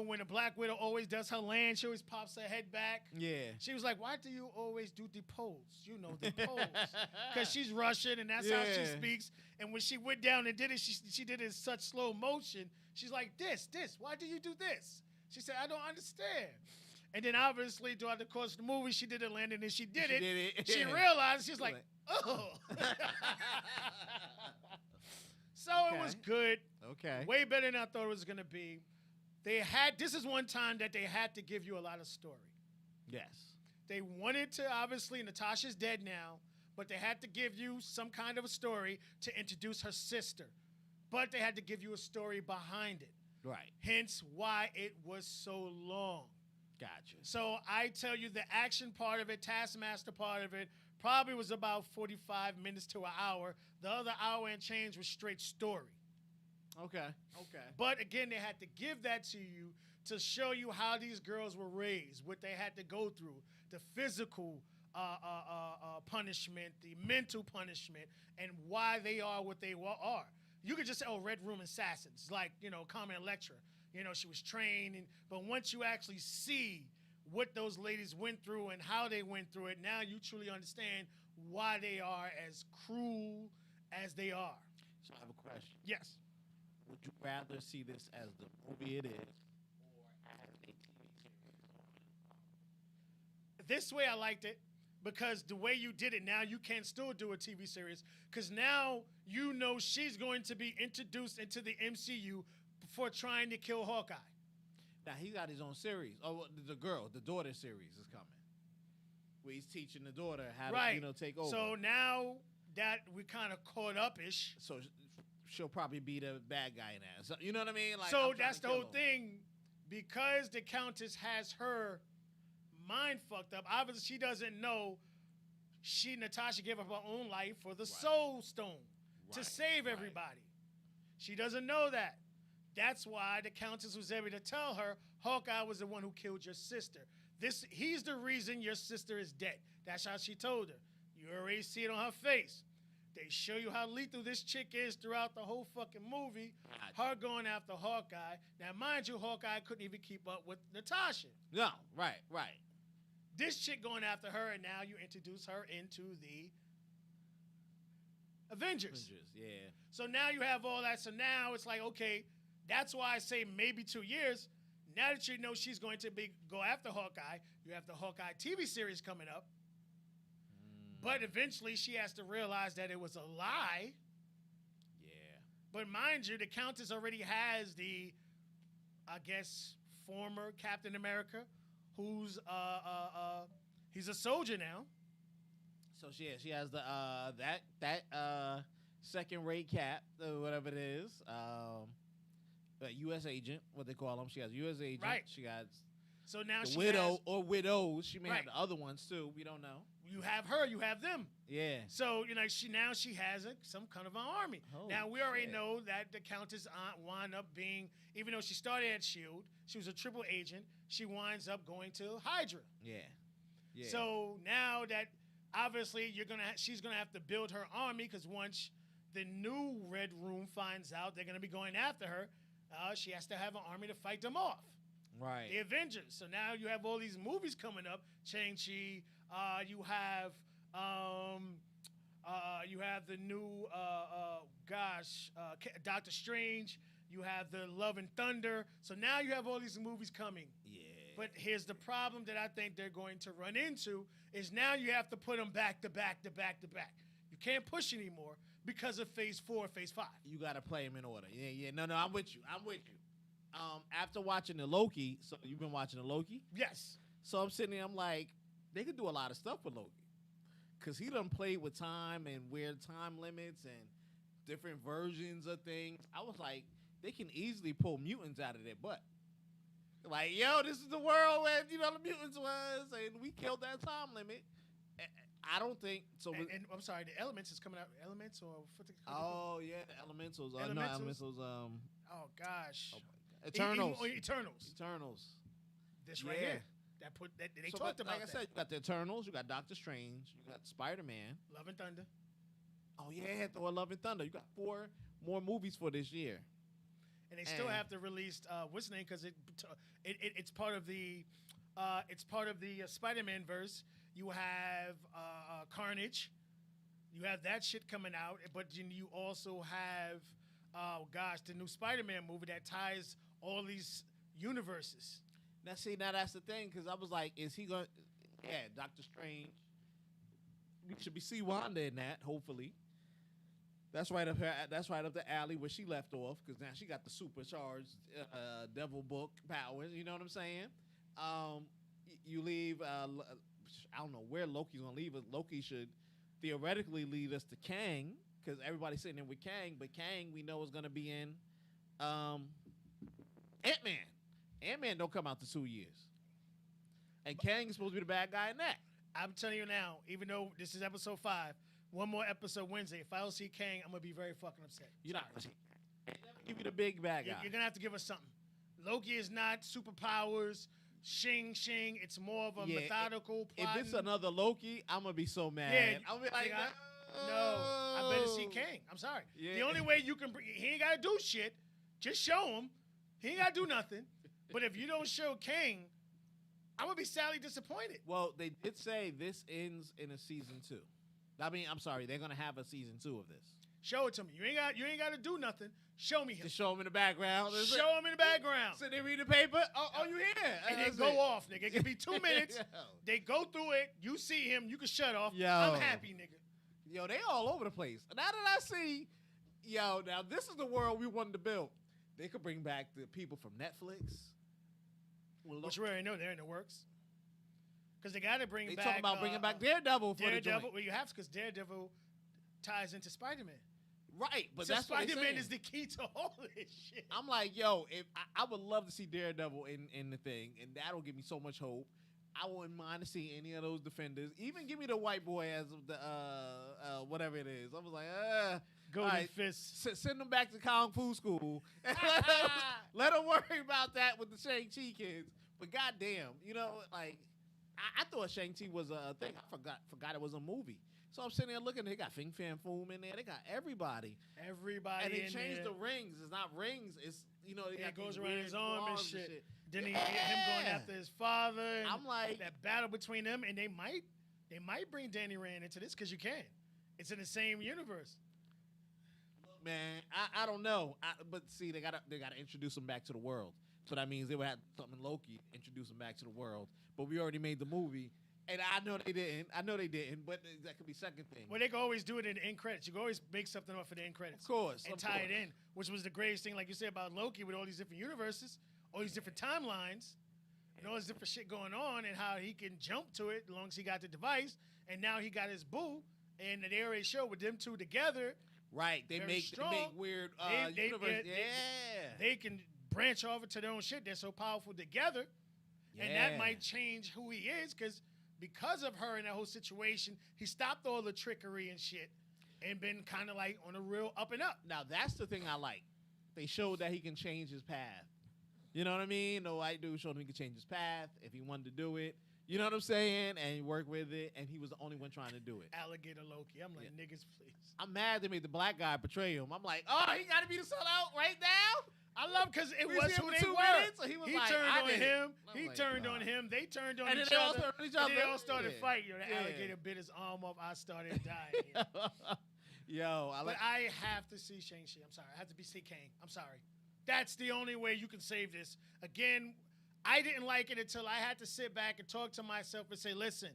when a Black Widow always does her land, she always pops her head back. Yeah. She was like, why do you always do the pose? The pose. Because she's Russian and that's how she Yeah. speaks. And when she went down and did it, she did it in such slow motion. She's like, this, why do you do this? She said, I don't understand. And then obviously throughout the course of the movie, she did a landing and she did She it. did it, She yeah. realized, she's like, oh. So it was good. Okay. Way better than I thought it was going to be. This is one time that they had to give you a lot of story. Yes. They wanted to, obviously, Natasha's dead now, but they had to give you some kind of a story to introduce her sister. But they had to give you a story behind it. Right. Hence why it was so long. Gotcha. So I tell you, the action part of it, Taskmaster part of it, probably was about 45 minutes to an hour. The other hour and change was straight story. Okay. Okay. But again, they had to give that to you to show you how these girls were raised, what they had to go through, the physical punishment, the mental punishment, and why they are what they are. You could just say, oh, Red Room Assassins, like, Carmen Electra. She was trained, but once you actually see what those ladies went through and how they went through it, now you truly understand why they are as cruel as they are. So I have a question. Yes. Would you rather see this as the movie it is or as a TV series? This way I liked it because the way you did it, now you can still do a TV series because now she's going to be introduced into the MCU before trying to kill Hawkeye. Now, he got his own series. Oh, the daughter series is coming. Where he's teaching the daughter how to, take over. So now that we kind of caught up-ish. So she'll probably be the bad guy now. So, you know what I mean? Like, So that's the whole thing. Because the Countess has her mind fucked up, obviously she doesn't know Natasha gave up her own life for the Soul Stone to save everybody. She doesn't know that. That's why the Countess was able to tell her Hawkeye was the one who killed your sister. He's the reason your sister is dead. That's how she told her. You already see it on her face. They show you how lethal this chick is throughout the whole fucking movie. Her going after Hawkeye. Now, mind you, Hawkeye couldn't even keep up with Natasha. No, right. This chick going after her, and now you introduce her into the Avengers. Yeah. So now you have all that. So now it's like, okay, that's why I say maybe 2 years. Now that you know she's going to go after Hawkeye, you have the Hawkeye TV series coming up. But eventually she has to realize that it was a lie. Yeah. But mind you, the Countess already has former Captain America, who's he's a soldier now. So she has the that second rate cap, whatever it is. U.S. agent, what they call them. She has U.S. agent. Right. She got So now the she widow has, or widows. She may have Right. the other ones too. We don't know. you have her, you have them. Yeah. So she has some kind of an army. Oh, now we already shit. know that the Countess wound up being, even though she started at Shield, she was a triple agent. She winds up going to Hydra. Yeah. Yeah. So now that obviously she's gonna have to build her army because once the new Red Room finds out they're gonna be going after her, she has to have an army to fight them off. right. The Avengers. So now you have all these movies coming up. Shang-Chi. You have the new Doctor Strange. You have the Love and Thunder. So now you have all these movies coming. Yeah. But here's the problem that I think they're going to run into is now you have to put them back to back to back to back. You can't push anymore because of Phase 4, Phase 5. You got to play them in order. Yeah. No, I'm with you. After watching the Loki, so you've been watching the Loki? Yes. So I'm sitting there, I'm like, they could do a lot of stuff with Loki. Because he done played with time and weird time limits and different versions of things. I was like, they can easily pull mutants out of their butt. Like, yo, this is the world where, the mutants was, and we killed that time limit. I don't think, so. And I'm sorry, the Elements is coming out. Elements or what they call it? Oh, yeah, the Elementals. No, Elementals? Elementals, Oh gosh. Eternals. Eternals. This right Yeah. here. They So, talked but about like I that. said, you got the Eternals, you got Doctor Strange, you got Spider-Man. Love and Thunder. Oh yeah, Thor: Love and Thunder. You got 4 more movies for this year. And they still And- have to release what's the name because it's part of the Spider-Man verse. You have Carnage. You have that shit coming out, but then you also have the new Spider-Man movie that ties all these universes. Now that's the thing, because I was like, is he going? Yeah, Doctor Strange. We should be see Wanda in that. Hopefully, that's right up her. That's right up the alley where she left off, because now she got the supercharged devil book powers. You know what I'm saying? You leave. I don't know where Loki's gonna leave us. Loki should theoretically lead us to Kang, because everybody's sitting there with Kang, but Kang we know is gonna be in Ant-Man. Ant-Man don't come out to 2 years. And Kang is supposed to be the bad guy in that. I'm telling you now, even though this is episode 5, one more episode Wednesday. If I don't see Kang, I'm gonna be very fucking upset. You're not gonna see. Give you the big bad guy. You're gonna have to give us something. Loki is not superpowers. Shing. It's more of a methodical plot. If it's another Loki, I'm gonna be so mad. Yeah, I'm gonna be like, no, I better see Kang. I'm sorry. Yeah. The only way you can he ain't gotta do shit. Just show him. He ain't gotta do nothing. But if you don't show Kang, I'm gonna be sadly disappointed. Well, they did say this ends in a season 2. I mean, I'm sorry, they're gonna have a season 2 of this. Show it to me. You ain't got to do nothing. Show me him. Just show him in the background. Show him in the background. So they read the paper. Oh, you here? And then go off, nigga. It can be 2 minutes. They go through it. You see him. You can shut off. Yo. I'm happy, nigga. Yo, they all over the place. Now that I see, now this is the world we wanted to build. They could bring back the people from Netflix. Which we already know they're in the works. Because they got to bring They back. talking about bringing back Daredevil for the Daredevil. joint. Well, you have to, because Daredevil ties into Spider-Man. Right, but So that's what Spider-Man is the key to all of this shit. I'm like, yo, if I would love to see Daredevil in the thing, and that'll give me so much hope. I wouldn't mind to see any of those defenders. Even give me the white boy as the whatever it is. I was like, Golden Fist. Send them back to Kung Fu school. And let them worry about that with the Shang-Chi kids. But goddamn, like I thought Shang-Chi was a thing. I forgot it was a movie. So I'm sitting there looking. They got Fin Fan Foom in there. They got everybody. Everybody. And they in changed there. the rings. It's not rings. It's they It got goes these around weird his arm and arms shit. Then he get him going after his father. And I'm like, that battle between them, and they might bring Danny Rand into this because you can. It's in the same universe. man, I don't know. But see, they gotta introduce him back to the world. So that means they would have something in Loki, introduce him back to the world. But we already made the movie. And I know they didn't, but that could be second thing. Well, they can always do it in the end credits. You can always make something up for the end credits. Of course. And tie it in, which was the greatest thing, like you said, about Loki with all these different universes, all these different timelines, and all this different shit going on, and how he can jump to it as long as he got the device. And now he got his boo, and they already showed with them two together. Right. They make weird universe. They can branch off into their own shit. They're so powerful together. Yeah. And that might change who he is because of her and that whole situation, he stopped all the trickery and shit and been kind of like on a real up and up. Now, that's the thing I like. They showed that he can change his path. You know what I mean? The white dude showed him he could change his path if he wanted to do it. You know what I'm saying? And work with it. And he was the only one trying to do it. Alligator Loki. I'm like, niggas, please. I'm mad they made the black guy portray him. I'm like, oh, he got to be the sellout right now? I love because it We was see him who for they 2 were. minutes, so he was like, turned I on did it. him. I'm He like, turned nah. on him. They turned on And then each they all other. started on each And they other. all started Yeah. fighting. The Yeah. alligator bit his arm off. I started dying. Yo, But I have to see Shang-Chi. I'm sorry. I have to see Kang. I'm sorry. That's the only way you can save this. Again, I didn't like it until I had to sit back and talk to myself and say, listen,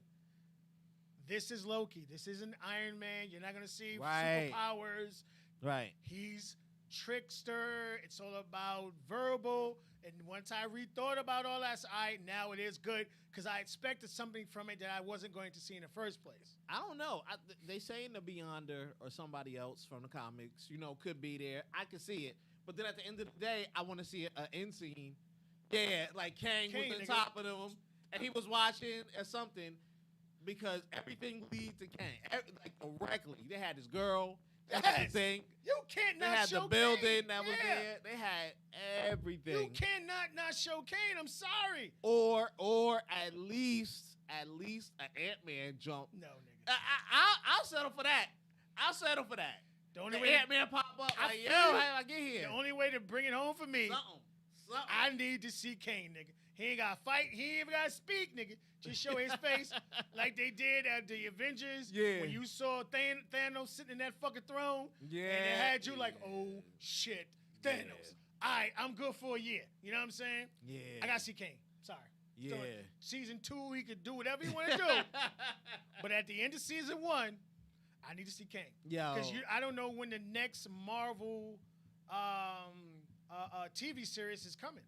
this is Loki. This isn't Iron Man. You're not going to see Right. superpowers. right. He's trickster. It's all about verbal. And once I rethought about all that, now it is good because I expected something from it that I wasn't going to see in the first place. I don't know. They saying the Beyonder or somebody else from the comics, could be there. I could see it. But then at the end of the day, I want to see an end scene. Yeah, like Kang was on nigga. top of them, and he was watching or something, because everything leads to Kang. Like directly. They had this girl. They had Yes. the thing. You can't They not had show the building Kane. that was Yeah. there. They had everything. You cannot not show Kane. I'm sorry. Or at least an Ant-Man jump. No, nigga. I'll settle for that. I'll settle for that. The only The way Ant-Man pop up I like, feel yo, you. how did I get here? the only way to bring it home for me, Something. I need to see Kane, nigga. He ain't got to fight. He ain't even got to speak, nigga. Just show his face like they did at the Avengers. Yeah. When you saw Thanos sitting in that fucking throne. Yeah. And it had you like, oh, shit, Thanos. All right, I'm good for a year. You know what I'm saying? Yeah. I got to see Kane. Sorry. Yeah. So season 2, he could do whatever he want to do. But at the end of season 1, I need to see Kang. Yo. Because I don't know when the next Marvel TV series is coming.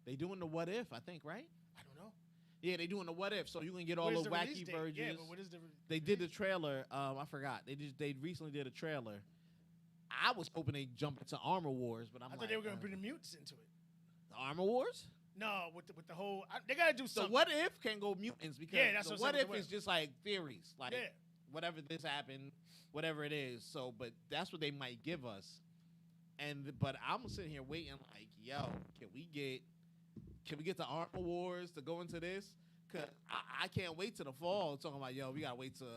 They doing the What If, I think, right? I don't know. Yeah, they doing the What If, so you can get all What is those the release wacky date? versions. Yeah, but what is the? They did the trailer. I forgot. They recently did a trailer. I was hoping they jump into Armor Wars, but I I'm thought like, they were going to bring the mutants into it. the Armor Wars. No, with the whole, they got to do So something. What If can go mutants because Yeah, that's the what I'm What saying If with the is just like theories, like Yeah. whatever this happened, whatever it is. So, but that's what they might give us. But I'm sitting here waiting, like, yo, can we get the Armor Wars to go into this? Cause I can't wait till the fall talking about, yo, we gotta wait till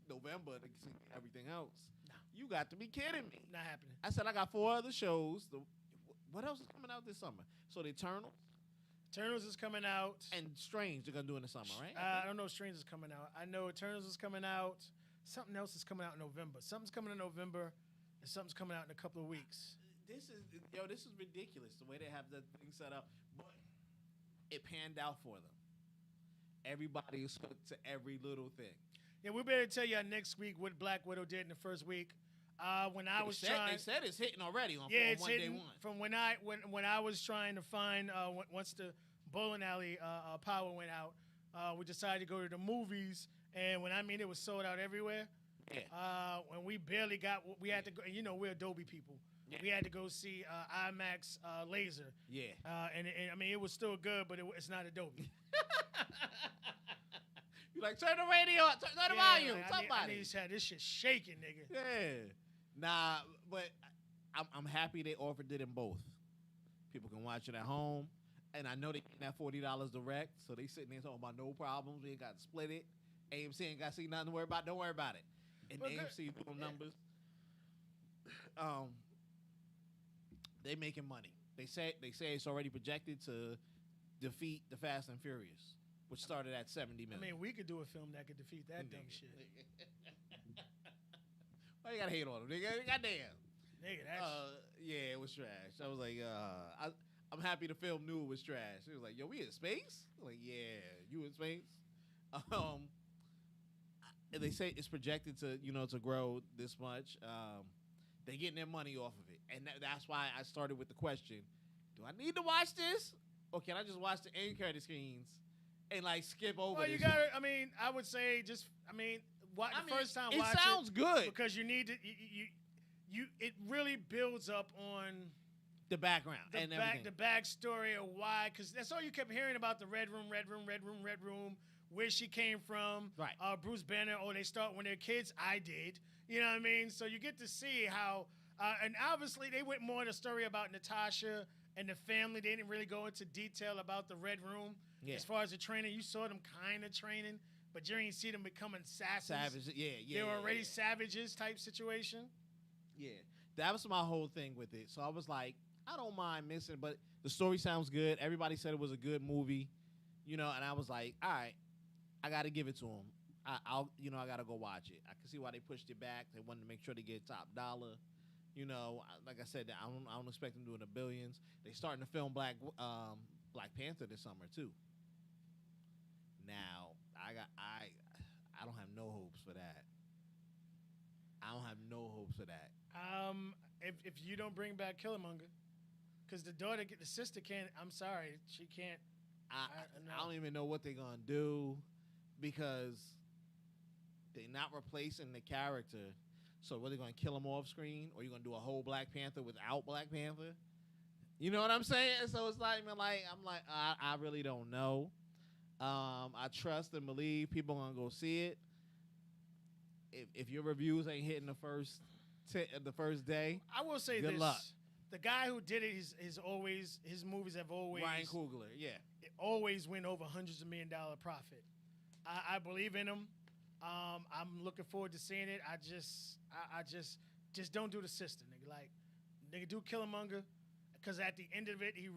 November to see everything else. Nah. You got to be kidding me. Not happening. I said I got 4 other shows. What else is coming out this summer? So the Eternal Eternals is coming out. and Strange they're gonna do in the summer, right? I don't know if Strange is coming out. I know Eternals is coming out. Something else is coming out in November. Something's coming in November, and something's coming out in a couple of weeks. This is ridiculous the way they have the thing set up, but it panned out for them. Everybody is hooked to every little thing. Yeah, we better tell you next week what Black Widow did in the first week. When I was trying, They said it's hitting already on, yeah, on it's one hitting day one. from when I was trying to find once the bowling alley power went out, we decided to go to the movies, and it was sold out everywhere. Yeah. When we barely got, we had to go. We're Adobe people. Yeah. We had to go see IMAX laser. Yeah. And it was still good, but it's not Adobe. You like turn the radio on, turn the volume, like, somebody. I need to have this shit shaking, nigga. Yeah. Nah, but I'm happy they offered it in both. People can watch it at home. And I know they getting that $40 direct, so they sitting there talking about no problems. We ain't got to split it. AMC ain't got to see nothing to worry about. Don't worry about it. And But AMC doing numbers. They making money. They say it's already projected to defeat the Fast and Furious, which started at 70 million. We could do a film that could defeat that dumb shit. Why you gotta hate on them, nigga? Goddamn. Nigga, that's Yeah, it was trash. I was like, I'm happy the film knew it was trash. It was like, yo, we in space? I'm like, yeah, you in space? And they say it's projected to, to grow this much. They're getting their money off of it, and that's why I started with the question: do I need to watch this, or can I just watch the end credit scenes and like skip over? well, this you shit? gotta. I would say just. First time it watch sounds good. because you need to. You it really builds up on The background and everything. the backstory of why, because that's all you kept hearing about the Red Room, where she came from. Right. Bruce Banner. They start when they're kids. I did. You know what I mean? So you get to see how, and obviously they went more in the story about Natasha and the family. They didn't really go into detail about the Red Room. Yeah. As far as the training, you saw them kind of training, but you didn't see them becoming assassins. Savage, yeah. They were already yeah. savages type situation. Yeah, that was my whole thing with it. So I was like, I don't mind missing, but the story sounds good. Everybody said it was a good movie, and I was like, all right, I got to give it to them. I got to go watch it. I can see why they pushed it back. They wanted to make sure they get top dollar. Like I said, I don't expect them doing the billions. They starting to film Black Panther this summer too. Now I don't have no hopes for that. I don't have no hopes for that. If you don't bring back Killmonger, because the sister can't. I'm sorry, she can't. I don't even know what they're gonna do because they're not replacing the character. So were they gonna kill him off screen, or you gonna do a whole Black Panther without Black Panther? You know what I'm saying? So it's like, I really don't know. I trust and believe people gonna go see it. If your reviews ain't hitting the first day, I will say good this: luck. the guy who did it is always, his movies have always Ryan Coogler, yeah. always win over hundreds of $1 million profit. I believe in him. I'm looking forward to seeing it. I just don't do the sister, nigga. Like, nigga, do Killmonger, because at the end of it, you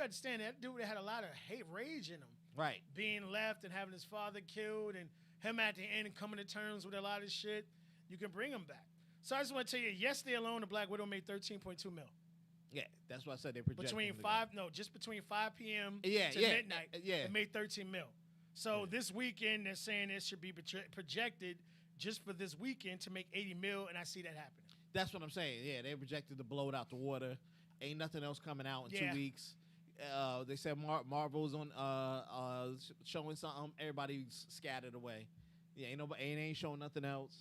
understand that dude had a lot of rage in him. Right. Being left and having his father killed, and him at the end coming to terms with a lot of shit. You can bring him back. So I just want to tell you, yesterday alone, the Black Widow made $13.2 million. Yeah, that's what I said. They projected between him to go. just between 5 p.m. Yeah, to yeah, midnight. yeah. It made 13 mil. So this weekend, they're saying it should be projected just for this weekend to make 80 mil, and I see that happening. That's what I'm saying. Yeah, they projected to blow it out the water. Ain't nothing else coming out in 2 weeks. They said Marvel's on showing something. Everybody's scattered away. Yeah, ain't showing nothing else.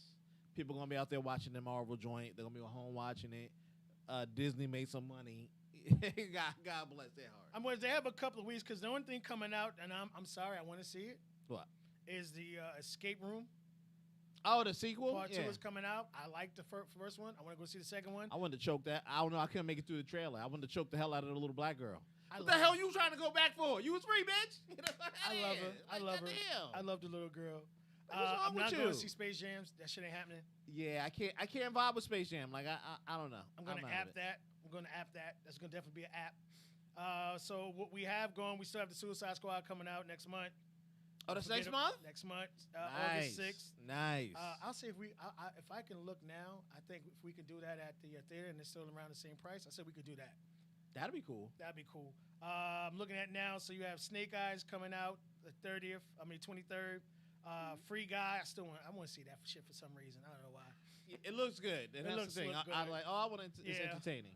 People gonna be out there watching the Marvel joint. They're gonna be at home watching it. Disney made some money. God bless their heart. They have a couple of weeks because the only thing coming out, and I'm sorry, I want to see it, What? is the Escape Room. Oh, the sequel? Part Yeah. 2 is coming out. I like the first one. I want to go see the second one. I wanted to choke that. I don't know. I couldn't make it through the trailer. I wanted to choke the hell out of the little black girl. What the hell you trying to go back for? You was free, bitch. I love her. I love her. goddamn. I love the little girl. What's wrong I'm with not you? going to see Space Jams. That shit ain't happening. Yeah, I can't vibe with Space Jam. Like I don't know. I'm going to app that. I'm going to app that. That's going to definitely be an app. So what we have going, we still have the Suicide Squad coming out next month. Oh, that's Forget next it- month? Next month, Nice. August 6th. Nice. I'll see if I can look now. I think if we can do that at the theater and it's still around the same price, I said we could do that. That'd be cool. That'd be cool. I'm looking at now. So you have Snake Eyes coming out the 23rd. Free Guy. I want to see that shit for some reason. I don't know why. It looks good. And that's looks the thing. look I'm good. like, I want it. It's Yeah. entertaining.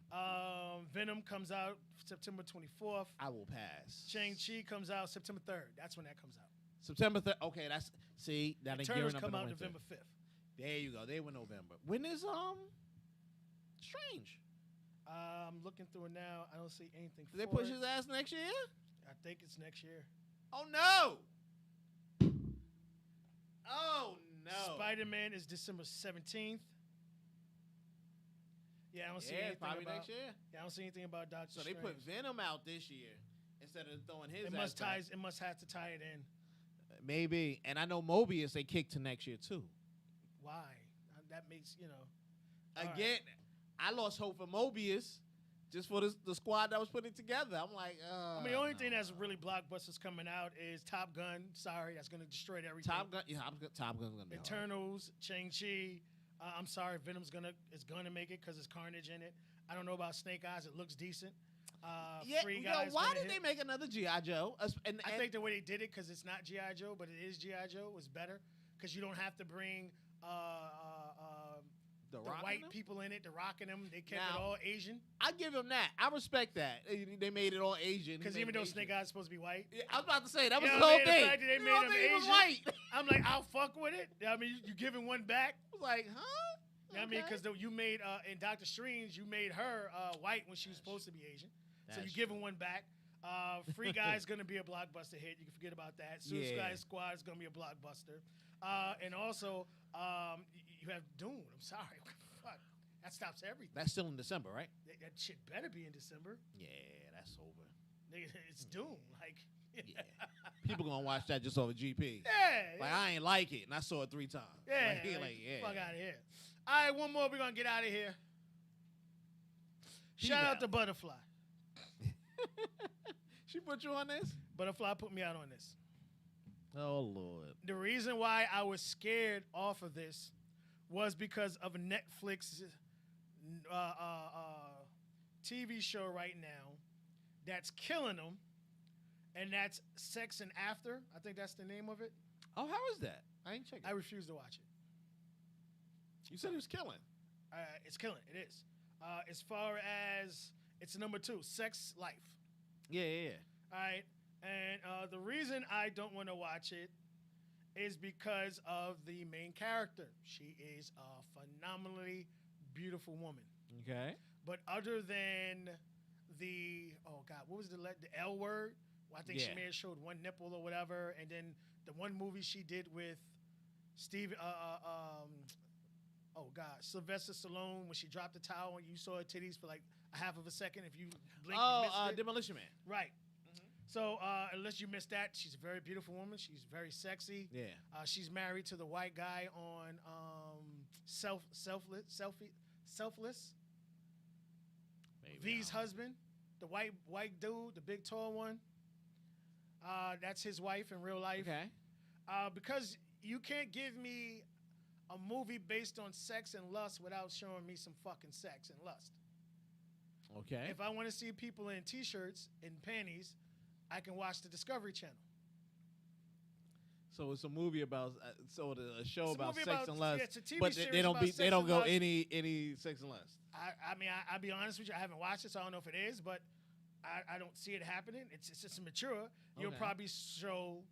Venom comes out September 24th. I will pass. Shang-Chi comes out September 3rd. That's when that comes out. September 3rd. Okay, that's see that ain't Eternals gearing up come in the out winter. November 5th. There you go. They were November. When is Strange? I'm looking through it now. I don't see anything. Did they for push it. his ass next year? I think it's next year. Oh no! Oh no! Spider-Man is December 17th. Yeah, I don't see Yeah, anything probably about. next year. Yeah, I don't see anything about Doctor So Strange. they put Venom out this year instead of throwing his. It ass must back. It must have to tie it in. Maybe, and I know Mobius they kicked to next year too. Why? That makes All right. Again, I lost hope for Mobius just for the squad that was putting it together. I'm like, I mean, the only thing that's really blockbusters coming out is Top Gun. Sorry, that's gonna destroy everything. Top Gun. Yeah, Top Gun's gonna be hard. Eternals, Shang-Chi. I'm sorry, Venom's gonna make it because it's Carnage in it. I don't know about Snake Eyes. It looks decent. Yeah, Free yo, Guy's why gonna did they hit. make another GI Joe? I think the way they did it, because it's not G.I. Joe, but it is G.I. Joe, was better. Because you don't have to bring the Rock in white them? people in it, the Rock in them. They kept it Now- all Asian. I give them that. I respect that. They made it all Asian. Because even though Snake Eyes is supposed to be white, Yeah, I was about to say that was You the know whole what I mean? thing. The fact that they You made don't him think he was Asian? white. I'm like, I'll fuck with it. I mean, you giving one back. I was like, huh? You know what I mean? Okay. Because you made in Doctor Strange, you made her white when she was supposed to be Asian. So That's you giving one back. Free Guy's gonna be a blockbuster hit. You can forget about that. Suicide Yeah. Squad is gonna be a blockbuster. And also, you have Dune. I'm sorry. Fuck. That stops everything. That's still in December, right? That shit better be in December. Yeah, that's over. Nigga, it's Dune. Like, Yeah. People gonna watch that just over GP. yeah. Like, I ain't like it, and I saw it 3 times. Yeah, Like, yeah. fuck out of here. All right, one more. We're gonna get out of here. Shout out to Butterfly. She put you on this? Butterfly put me out on this. Oh, Lord. The reason why I was scared off of this was because of a Netflix TV show right now that's killing them, and that's Sex and After. I think that's the name of it. Oh, how is that? I ain't checking. I refuse to watch it. You said it was killing. It's killing. It is. As far as it's number 2, Sex Life. Yeah. All right. And the reason I don't want to watch it is because of the main character. She is a phenomenally beautiful woman. Okay. But other than what was the L word? Well, I think she Yeah. may have showed one nipple or whatever. And then the one movie she did with Sylvester Stallone, when she dropped the towel and you saw her titties for like a half of a second. If you blink, you missed it. Demolition Man. Right. So unless you missed that, she's a very beautiful woman. She's very sexy. Yeah. She's married to the white guy on Selfless. Maybe V's not. husband, the white dude, the big tall one. That's his wife in real life. Okay. Because you can't give me a movie based on sex and lust without showing me some fucking sex and lust. Okay. If I want to see people in T-shirts and panties, I can watch the Discovery Channel. So it's a movie about a show It's a about movie sex about- and lust, yeah, it's a TV but series they don't about be sex they don't and go lust. any sex and lust. I'll be honest with you. I haven't watched it, so I don't know if it is, but I don't see it happening. It's just mature. You'll Okay. probably show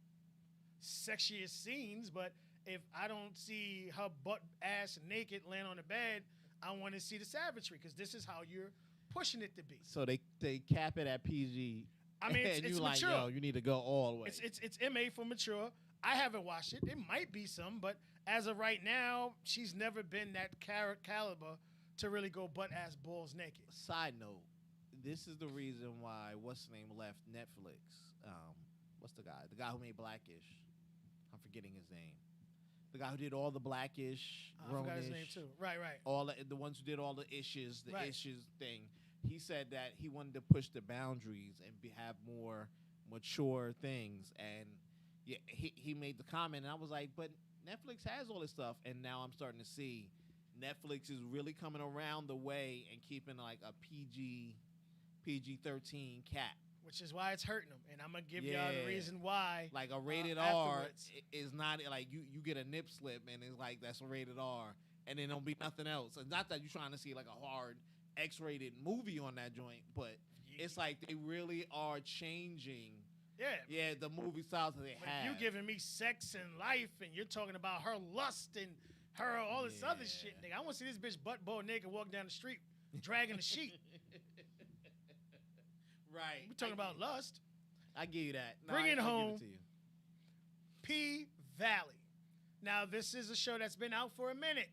sexiest scenes, but if I don't see her butt ass naked laying on the bed, I want to see the savagery because this is how you're pushing it to be. So they cap it at PG. I mean, it's and you mature. like, yo, you need to go all the way. It's MA for mature. I haven't watched it. It might be some, but as of right now, she's never been that caliber to really go butt ass balls naked. Side note, this is the reason why what's the name left Netflix. What's the guy? The guy who made Blackish. I'm forgetting his name. The guy who did all the Blackish, I forgot his Grownish, name too. Right. all the ones who did all the issues, Right. issues thing. He said that he wanted to push the boundaries and have more mature things. And yeah, he made the comment, and I was like, but Netflix has all this stuff, and now I'm starting to see Netflix is really coming around the way and keeping like a PG-13 cap. Which is why it's hurting them, and I'm gonna give y'all the reason why. Like a rated R afterwards. is not like you get a nip slip and it's like that's a rated R, and then there'll be nothing else. It's not that you're trying to see like a hard X-rated movie on that joint, but it's like they really are changing. Yeah, The movie styles that they but have. if you giving me sex and life, and you're talking about her lust and her all this other shit, nigga. I want to see this bitch butt naked walking down the street, dragging the sheet. Right. We talking about lust. I give you that. No, Bring it I'll home. Give it to you. P Valley. Now this is a show that's been out for a minute.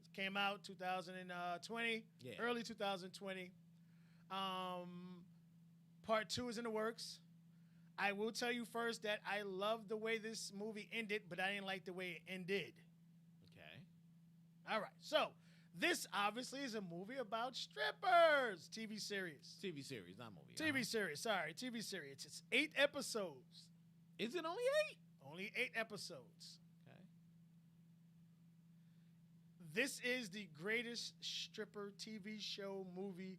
It came out 2020, Yeah. early 2020. Part 2 is in the works. I will tell you first that I love the way this movie ended, but I didn't like the way it ended. Okay. All right, so this obviously is a movie about strippers. TV series. TV series, not movie. TV series, sorry, TV series. It's 8 episodes. Is it only 8? Only 8 episodes. Okay. This is the greatest stripper TV show movie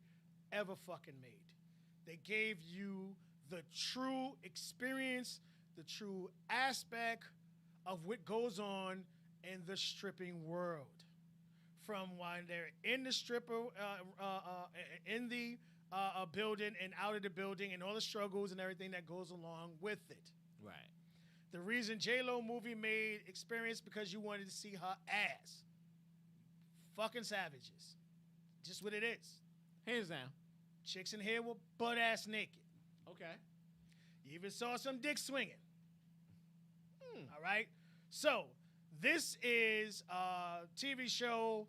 ever fucking made. They gave you the true experience, the true aspect of what goes on in the stripping world. From when they're in the stripper, in the building and out of the building, and all the struggles and everything that goes along with it. Right. The reason J-Lo movie made experience because you wanted to see her ass. Fucking savages. Just what it is. Hands down. Chicks in here were butt ass naked. Okay. You even saw some dick swinging. All right. So this is a TV show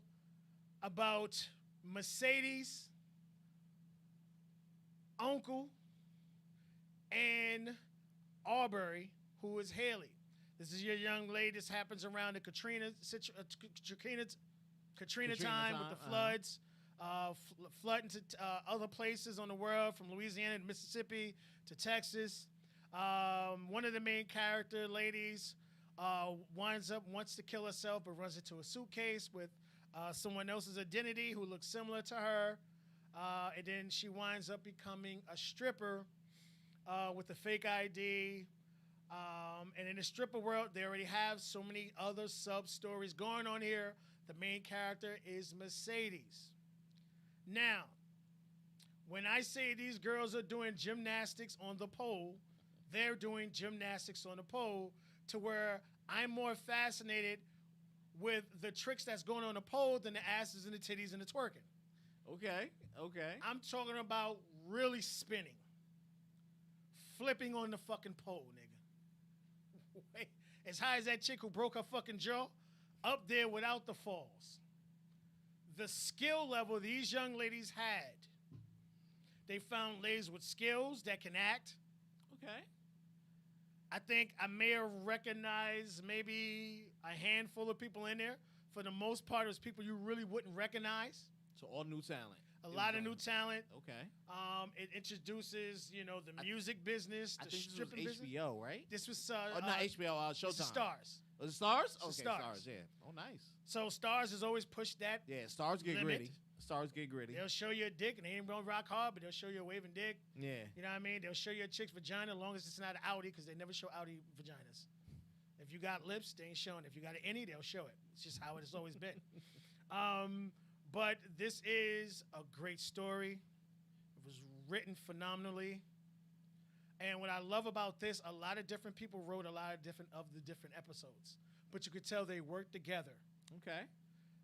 about Mercedes, Uncle, and Arbery, who is Haley. This is your young lady. This happens around the Katrina time with the floods, flooding to other places on the world, from Louisiana to Mississippi to Texas. One of the main character ladies wants to kill herself, but runs into a suitcase with someone else's identity who looks similar to her. And then she winds up becoming a stripper with a fake ID. And in the stripper world, they already have so many other sub-stories going on here. The main character is Mercedes. Now, when I say these girls are doing gymnastics on the pole, they're doing gymnastics on the pole to where I'm more fascinated with the tricks that's going on the pole than the asses and the titties and the twerking. Okay. I'm talking about really spinning. Flipping on the fucking pole, nigga. As high as that chick who broke her fucking jaw, up there without the falls. The skill level these young ladies had. They found ladies with skills that can act. Okay. I think I may have recognized maybe a handful of people in there. For the most part, it was people you really wouldn't recognize. So all new talent. A lot of new talent. Okay. It introduces, the music business, I the think this was stripping business. HBO, right? This was Not HBO. this Showtime. is Stars. Was it Stars? This is Okay, Stars. Yeah. Oh, nice. So Stars has always pushed that Yeah, Stars get limit. gritty. Stars get gritty. They'll show you a dick, and they ain't gonna rock hard, but they'll show you a waving dick. Yeah. You know what I mean? They'll show you a chick's vagina as long as it's not an outie, because they never show outie vaginas. If you got lips, they ain't showing. If you got an innie, they'll show it. It's just how it has always been. But this is a great story. It was written phenomenally. And what I love about this, a lot of different people wrote a lot of the different episodes. But you could tell they worked together Okay.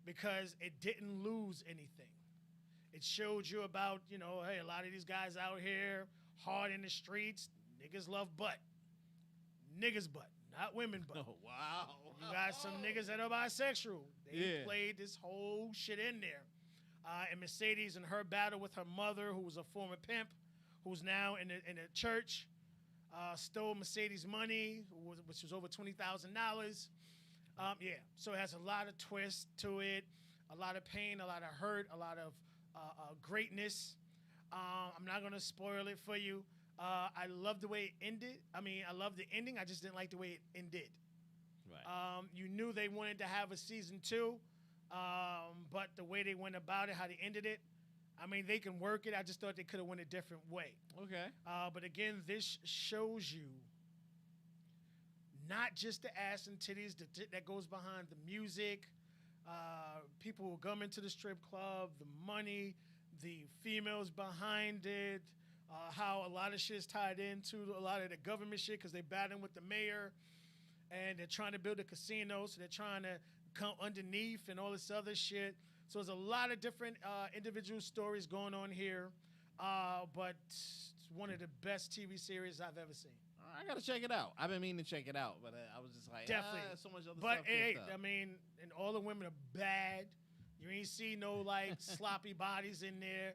because it didn't lose anything. It showed you about, hey, a lot of these guys out here, hard in the streets, niggas love butt. Niggas butt, not women butt. Oh, wow. You got some niggas that are bisexual. They Yeah. played this whole shit in there. And Mercedes and her battle with her mother, who was a former pimp, who's now in a church, stole Mercedes' money, which was over $20,000. Yeah, so it has a lot of twists to it, a lot of pain, a lot of hurt, a lot of greatness. I'm not going to spoil it for you. I love the way it ended. I love the ending. I just didn't like the way it ended. Right. You knew they wanted to have a season 2, but the way they went about it, how they ended it, they can work it. I just thought they could have went a different way. Okay. But again, this shows you not just the ass and titties that goes behind the music, people who come into the strip club, the money, the females behind it, how a lot of shit's tied into a lot of the government shit because they're battling with the mayor and they're trying to build a casino, so they're trying to come underneath and all this other shit. So there's a lot of different individual stories going on here, but it's one of the best TV series I've ever seen. I gotta check it out. I've been meaning to check it out, but I was just like, Definitely. So much other But stuff. hey, picked up. and all the women are bad. You ain't see no sloppy bodies in there.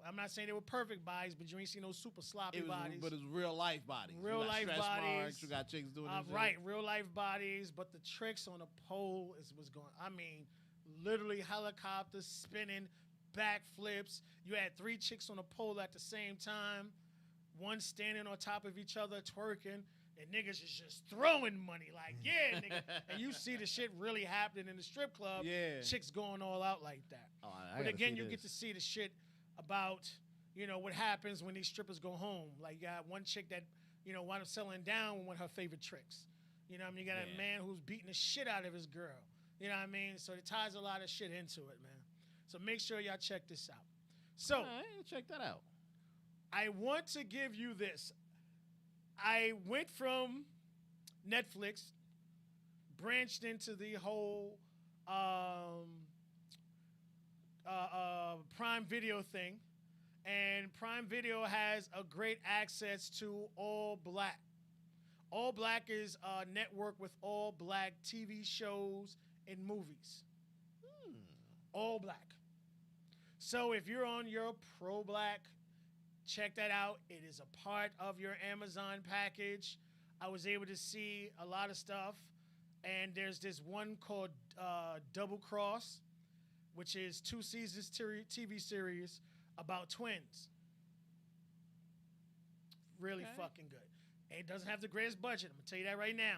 I'm not saying they were perfect bodies, but you ain't see no super sloppy bodies. But it's real life bodies. Real You got life stretch bodies. Marks, you got chicks doing this shit. Right, real life bodies, but the tricks on the pole was going. Literally helicopters spinning, backflips. You had 3 chicks on a pole at the same time, one standing on top of each other twerking, and niggas is just throwing money like, yeah, nigga. And you see the shit really happening in the strip club. Yeah. Chicks going all out like that. Oh, I But gotta again, see you this. get to see the shit about, what happens when these strippers go home. Like, you got one chick that, wound up settling down with one of her favorite tricks. You got a man who's beating the shit out of his girl. You know what I mean? So it ties a lot of shit into it, man. So make sure y'all check this out. So All right, check that out. I want to give you this. I went from Netflix, branched into the whole Prime Video thing, and Prime Video has a great access to All Black. All Black is a network with all black TV shows and movies. All Black. So if you're on your pro black, check that out. It is a part of your Amazon package. I was able to see a lot of stuff. And there's this one called Double Cross, which is 2 seasons TV series about twins. Really fucking good. And it doesn't have the greatest budget. I'm going to tell you that right now.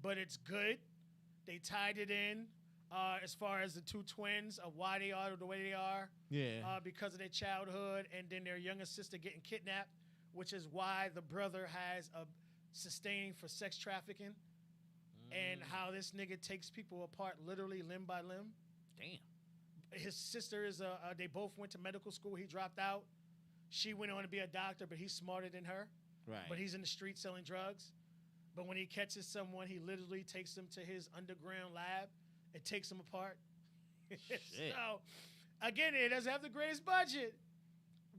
But it's good. They tied it in as far as the 2 twins of why they are the way they are. Yeah. Because of their childhood and then their younger sister getting kidnapped, which is why the brother has a sustaining for sex trafficking and how this nigga takes people apart literally limb by limb. Damn. His sister is they both went to medical school. He dropped out. She went on to be a doctor, but he's smarter than her. Right. But he's in the street selling drugs. But when he catches someone, he literally takes them to his underground lab and takes them apart. So, again, it doesn't have the greatest budget.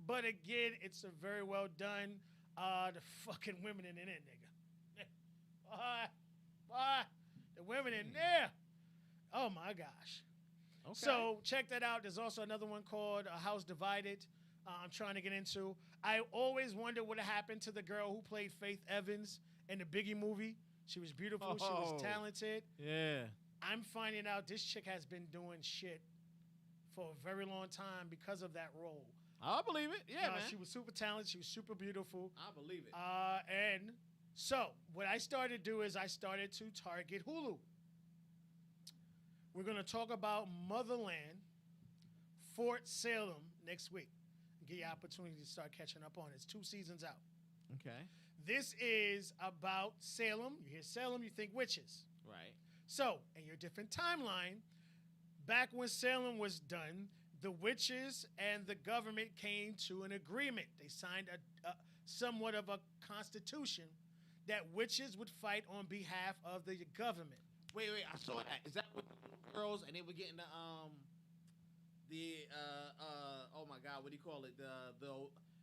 But again, it's a very well done. The fucking women in it, nigga. The women in there. Oh, my gosh. Okay. So check that out. There's also another one called A House Divided. I'm trying to get into. I always wondered what happened to the girl who played Faith Evans in the Biggie movie. She was beautiful. She was talented. Yeah. I'm finding out this chick has been doing shit for a very long time because of that role. I believe it. Yeah, man. She was super talented. She was super beautiful. I believe it. And so what I started to do is I started to target Hulu. We're going to talk about Motherland Fort Salem next week. Give you an opportunity to start catching up on it. It's 2 seasons out. Okay. This is about Salem. You hear Salem, you think witches. Right. So, in your different timeline, back when Salem was done, the witches and the government came to an agreement. They signed a somewhat of a constitution that witches would fight on behalf of the government. Wait. I saw that. Is that with the girls and they were getting oh my God, what do you call it?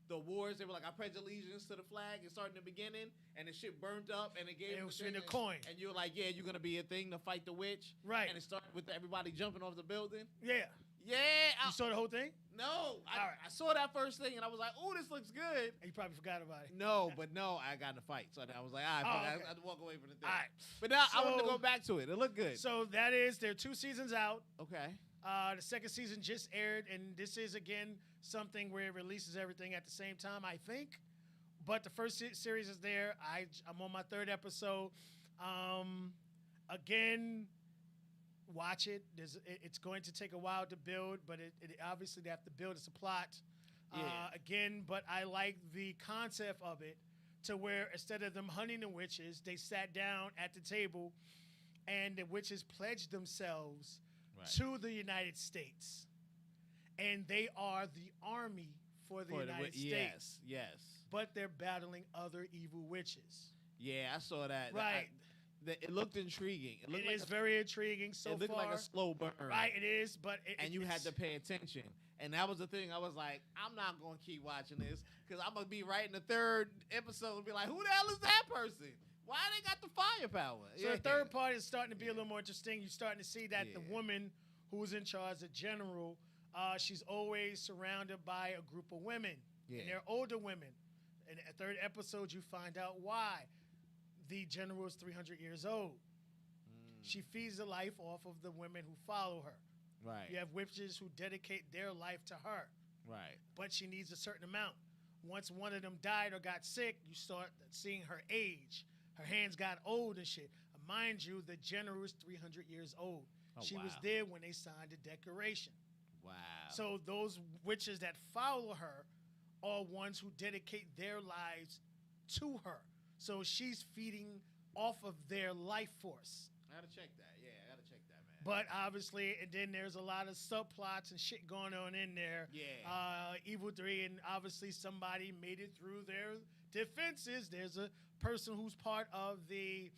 The wars. They were like, I pledge allegiance to the flag. It started in the beginning, and the shit burnt up, and it gave It them was the in thing, the coin. And you were like, yeah, you're gonna be a thing to fight the witch, Right. And it started with everybody jumping off the building. Yeah. Yeah. You saw the whole thing? No, All right. I saw that first thing, and I was like, oh, this looks good. And you probably forgot about it. No, I got in a fight, so I was like, all right, Oh, okay. I had to walk away from the thing. All right. But now I want to So- go back to it. It looked good. So that is, there are 2 seasons out. Okay. The second season just aired, and this is, again, something where it releases everything at the same time, I think. But the first series is there. I'm on my 3rd episode. Again, watch it. It's going to take a while to build, but it obviously they have to build. It's a plot. Yeah. Again, but I like the concept of it to where instead of them hunting the witches, they sat down at the table and the witches pledged themselves Right. to the United States. And they are the army for the United States. Yes. But they're battling other evil witches. Yeah, I saw that. Right. It looked intriguing. It looked It like is very intriguing so it looked far. like a slow burn. Right, it is, but And you had to pay attention. And that was the thing. I was like, I'm not going to keep watching this because I'm going to be right in the 3rd episode and be like, who the hell is that person? Why they got the firepower? So the third part is starting to be a little more interesting. You're starting to see that the Yeah. woman who's in charge, the general, she's always surrounded by a group of women. Yeah. And they're older women. In the 3rd episode, you find out why. The general is 300 years old. She feeds the life off of the women who follow her. Right. You have witches who dedicate their life to her, Right. but she needs a certain amount. Once one of them died or got sick, you start seeing her age. Her hands got old and shit. Mind you, the general is 300 years old. Oh, She was wow. there when they signed the declaration. Wow. So those witches that follow her are ones who dedicate their lives to her. So she's feeding off of their life force. I got to check that. Yeah, I got to check that, man. But obviously, and then there's a lot of subplots and shit going on in there. Yeah. Evil 3, and obviously somebody made it through their defenses. There's a person who's part of the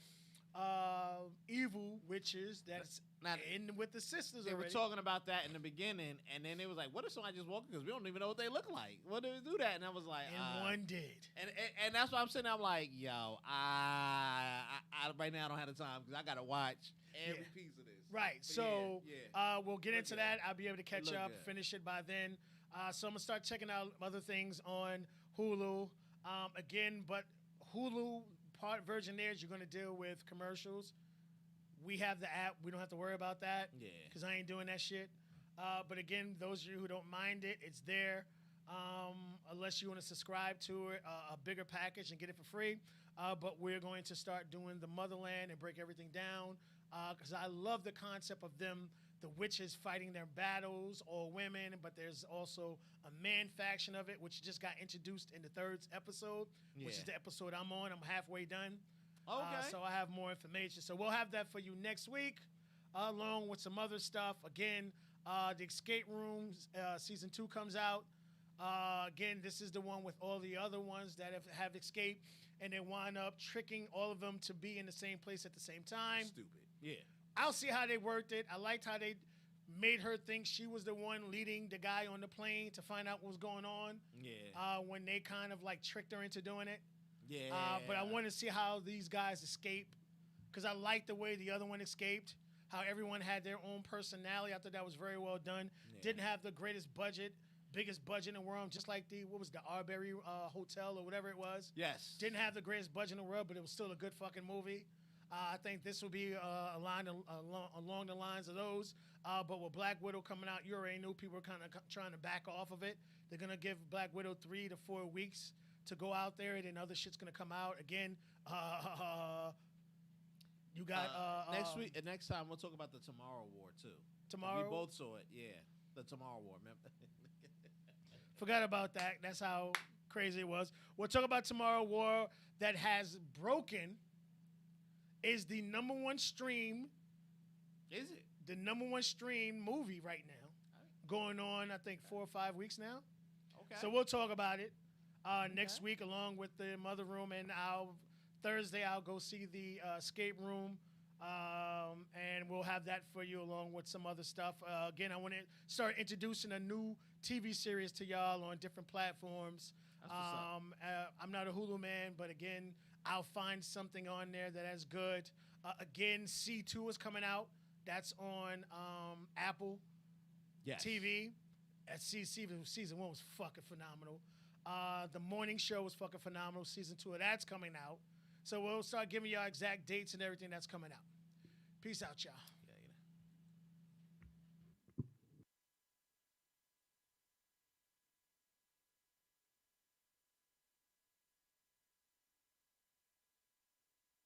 evil witches that's Now, in with the sisters they were already. talking about that in the beginning, and then it was like, what if somebody just walking? Because we don't even know what they look like. What do we do that? And I was like, and one did. And that's why I'm sitting there, I'm like, yo, I right now I don't have the time because I got to watch every Yeah. piece of this. Right. But So yeah. we'll get Look into good. that. I'll be able to catch Look up, good. finish it by then. So I'm gonna start checking out other things on Hulu. Again, but Hulu version there is you're gonna deal with commercials. We have the app. We don't have to worry about that. Yeah. Because I ain't doing that shit. But again, those of you who don't mind it, it's there. Unless you want to subscribe to it, a bigger package and get it for free. But we're going to start doing the Motherland and break everything down. Because I love the concept of them, the witches fighting their battles, all women. But there's also a man faction of it, which just got introduced in the 3rd episode, which is Yeah. the episode I'm on. I'm halfway done. Okay. So I have more information. So we'll have that for you next week, along with some other stuff. Again, the Escape Rooms season 2 comes out. Again, this is the one with all the other ones that have escaped, and they wind up tricking all of them to be in the same place at the same time. Stupid. Yeah. I'll see how they worked it. I liked how they made her think she was the one leading the guy on the plane to find out what was going on. Yeah. When they kind of like tricked her into doing it. Yeah. But I want to see how these guys escape, because I like the way the other one escaped, how everyone had their own personality. I thought that was very well done. Yeah. Didn't have the greatest budget, biggest budget in the world, just like the Arbery Hotel or whatever it was. Yes. Didn't have the greatest budget in the world, but it was still a good fucking movie. I think this will be along the lines of those. But with Black Widow coming out, you already knew people were kind of trying to back off of it. They're going to give Black Widow 3 to 4 weeks to go out there, and then other shit's going to come out. Again, you got... next week, next time, we'll talk about the Tomorrow War, too. Tomorrow? We both saw it, yeah. The Tomorrow War, remember? Forgot about that. That's how crazy it was. We'll talk about Tomorrow War that has broken. Is the number one stream. Is it? The number one stream movie right now. Going on, I think, 4 or 5 weeks now. Okay. So we'll talk about it next week, along with the Mother Room, and Thursday I'll go see the Escape Room, and we'll have that for you along with some other stuff. Again, I want to start introducing a new TV series to y'all on different platforms. That's what's up. I'm not a Hulu man, but again, I'll find something on there that is good. Again, C2 is coming out. That's on Apple Yes. TV. Season 1 was fucking phenomenal. The morning show was fucking phenomenal. Season 2 of that's coming out. So we'll start giving y'all exact dates and everything that's coming out. Peace out, y'all.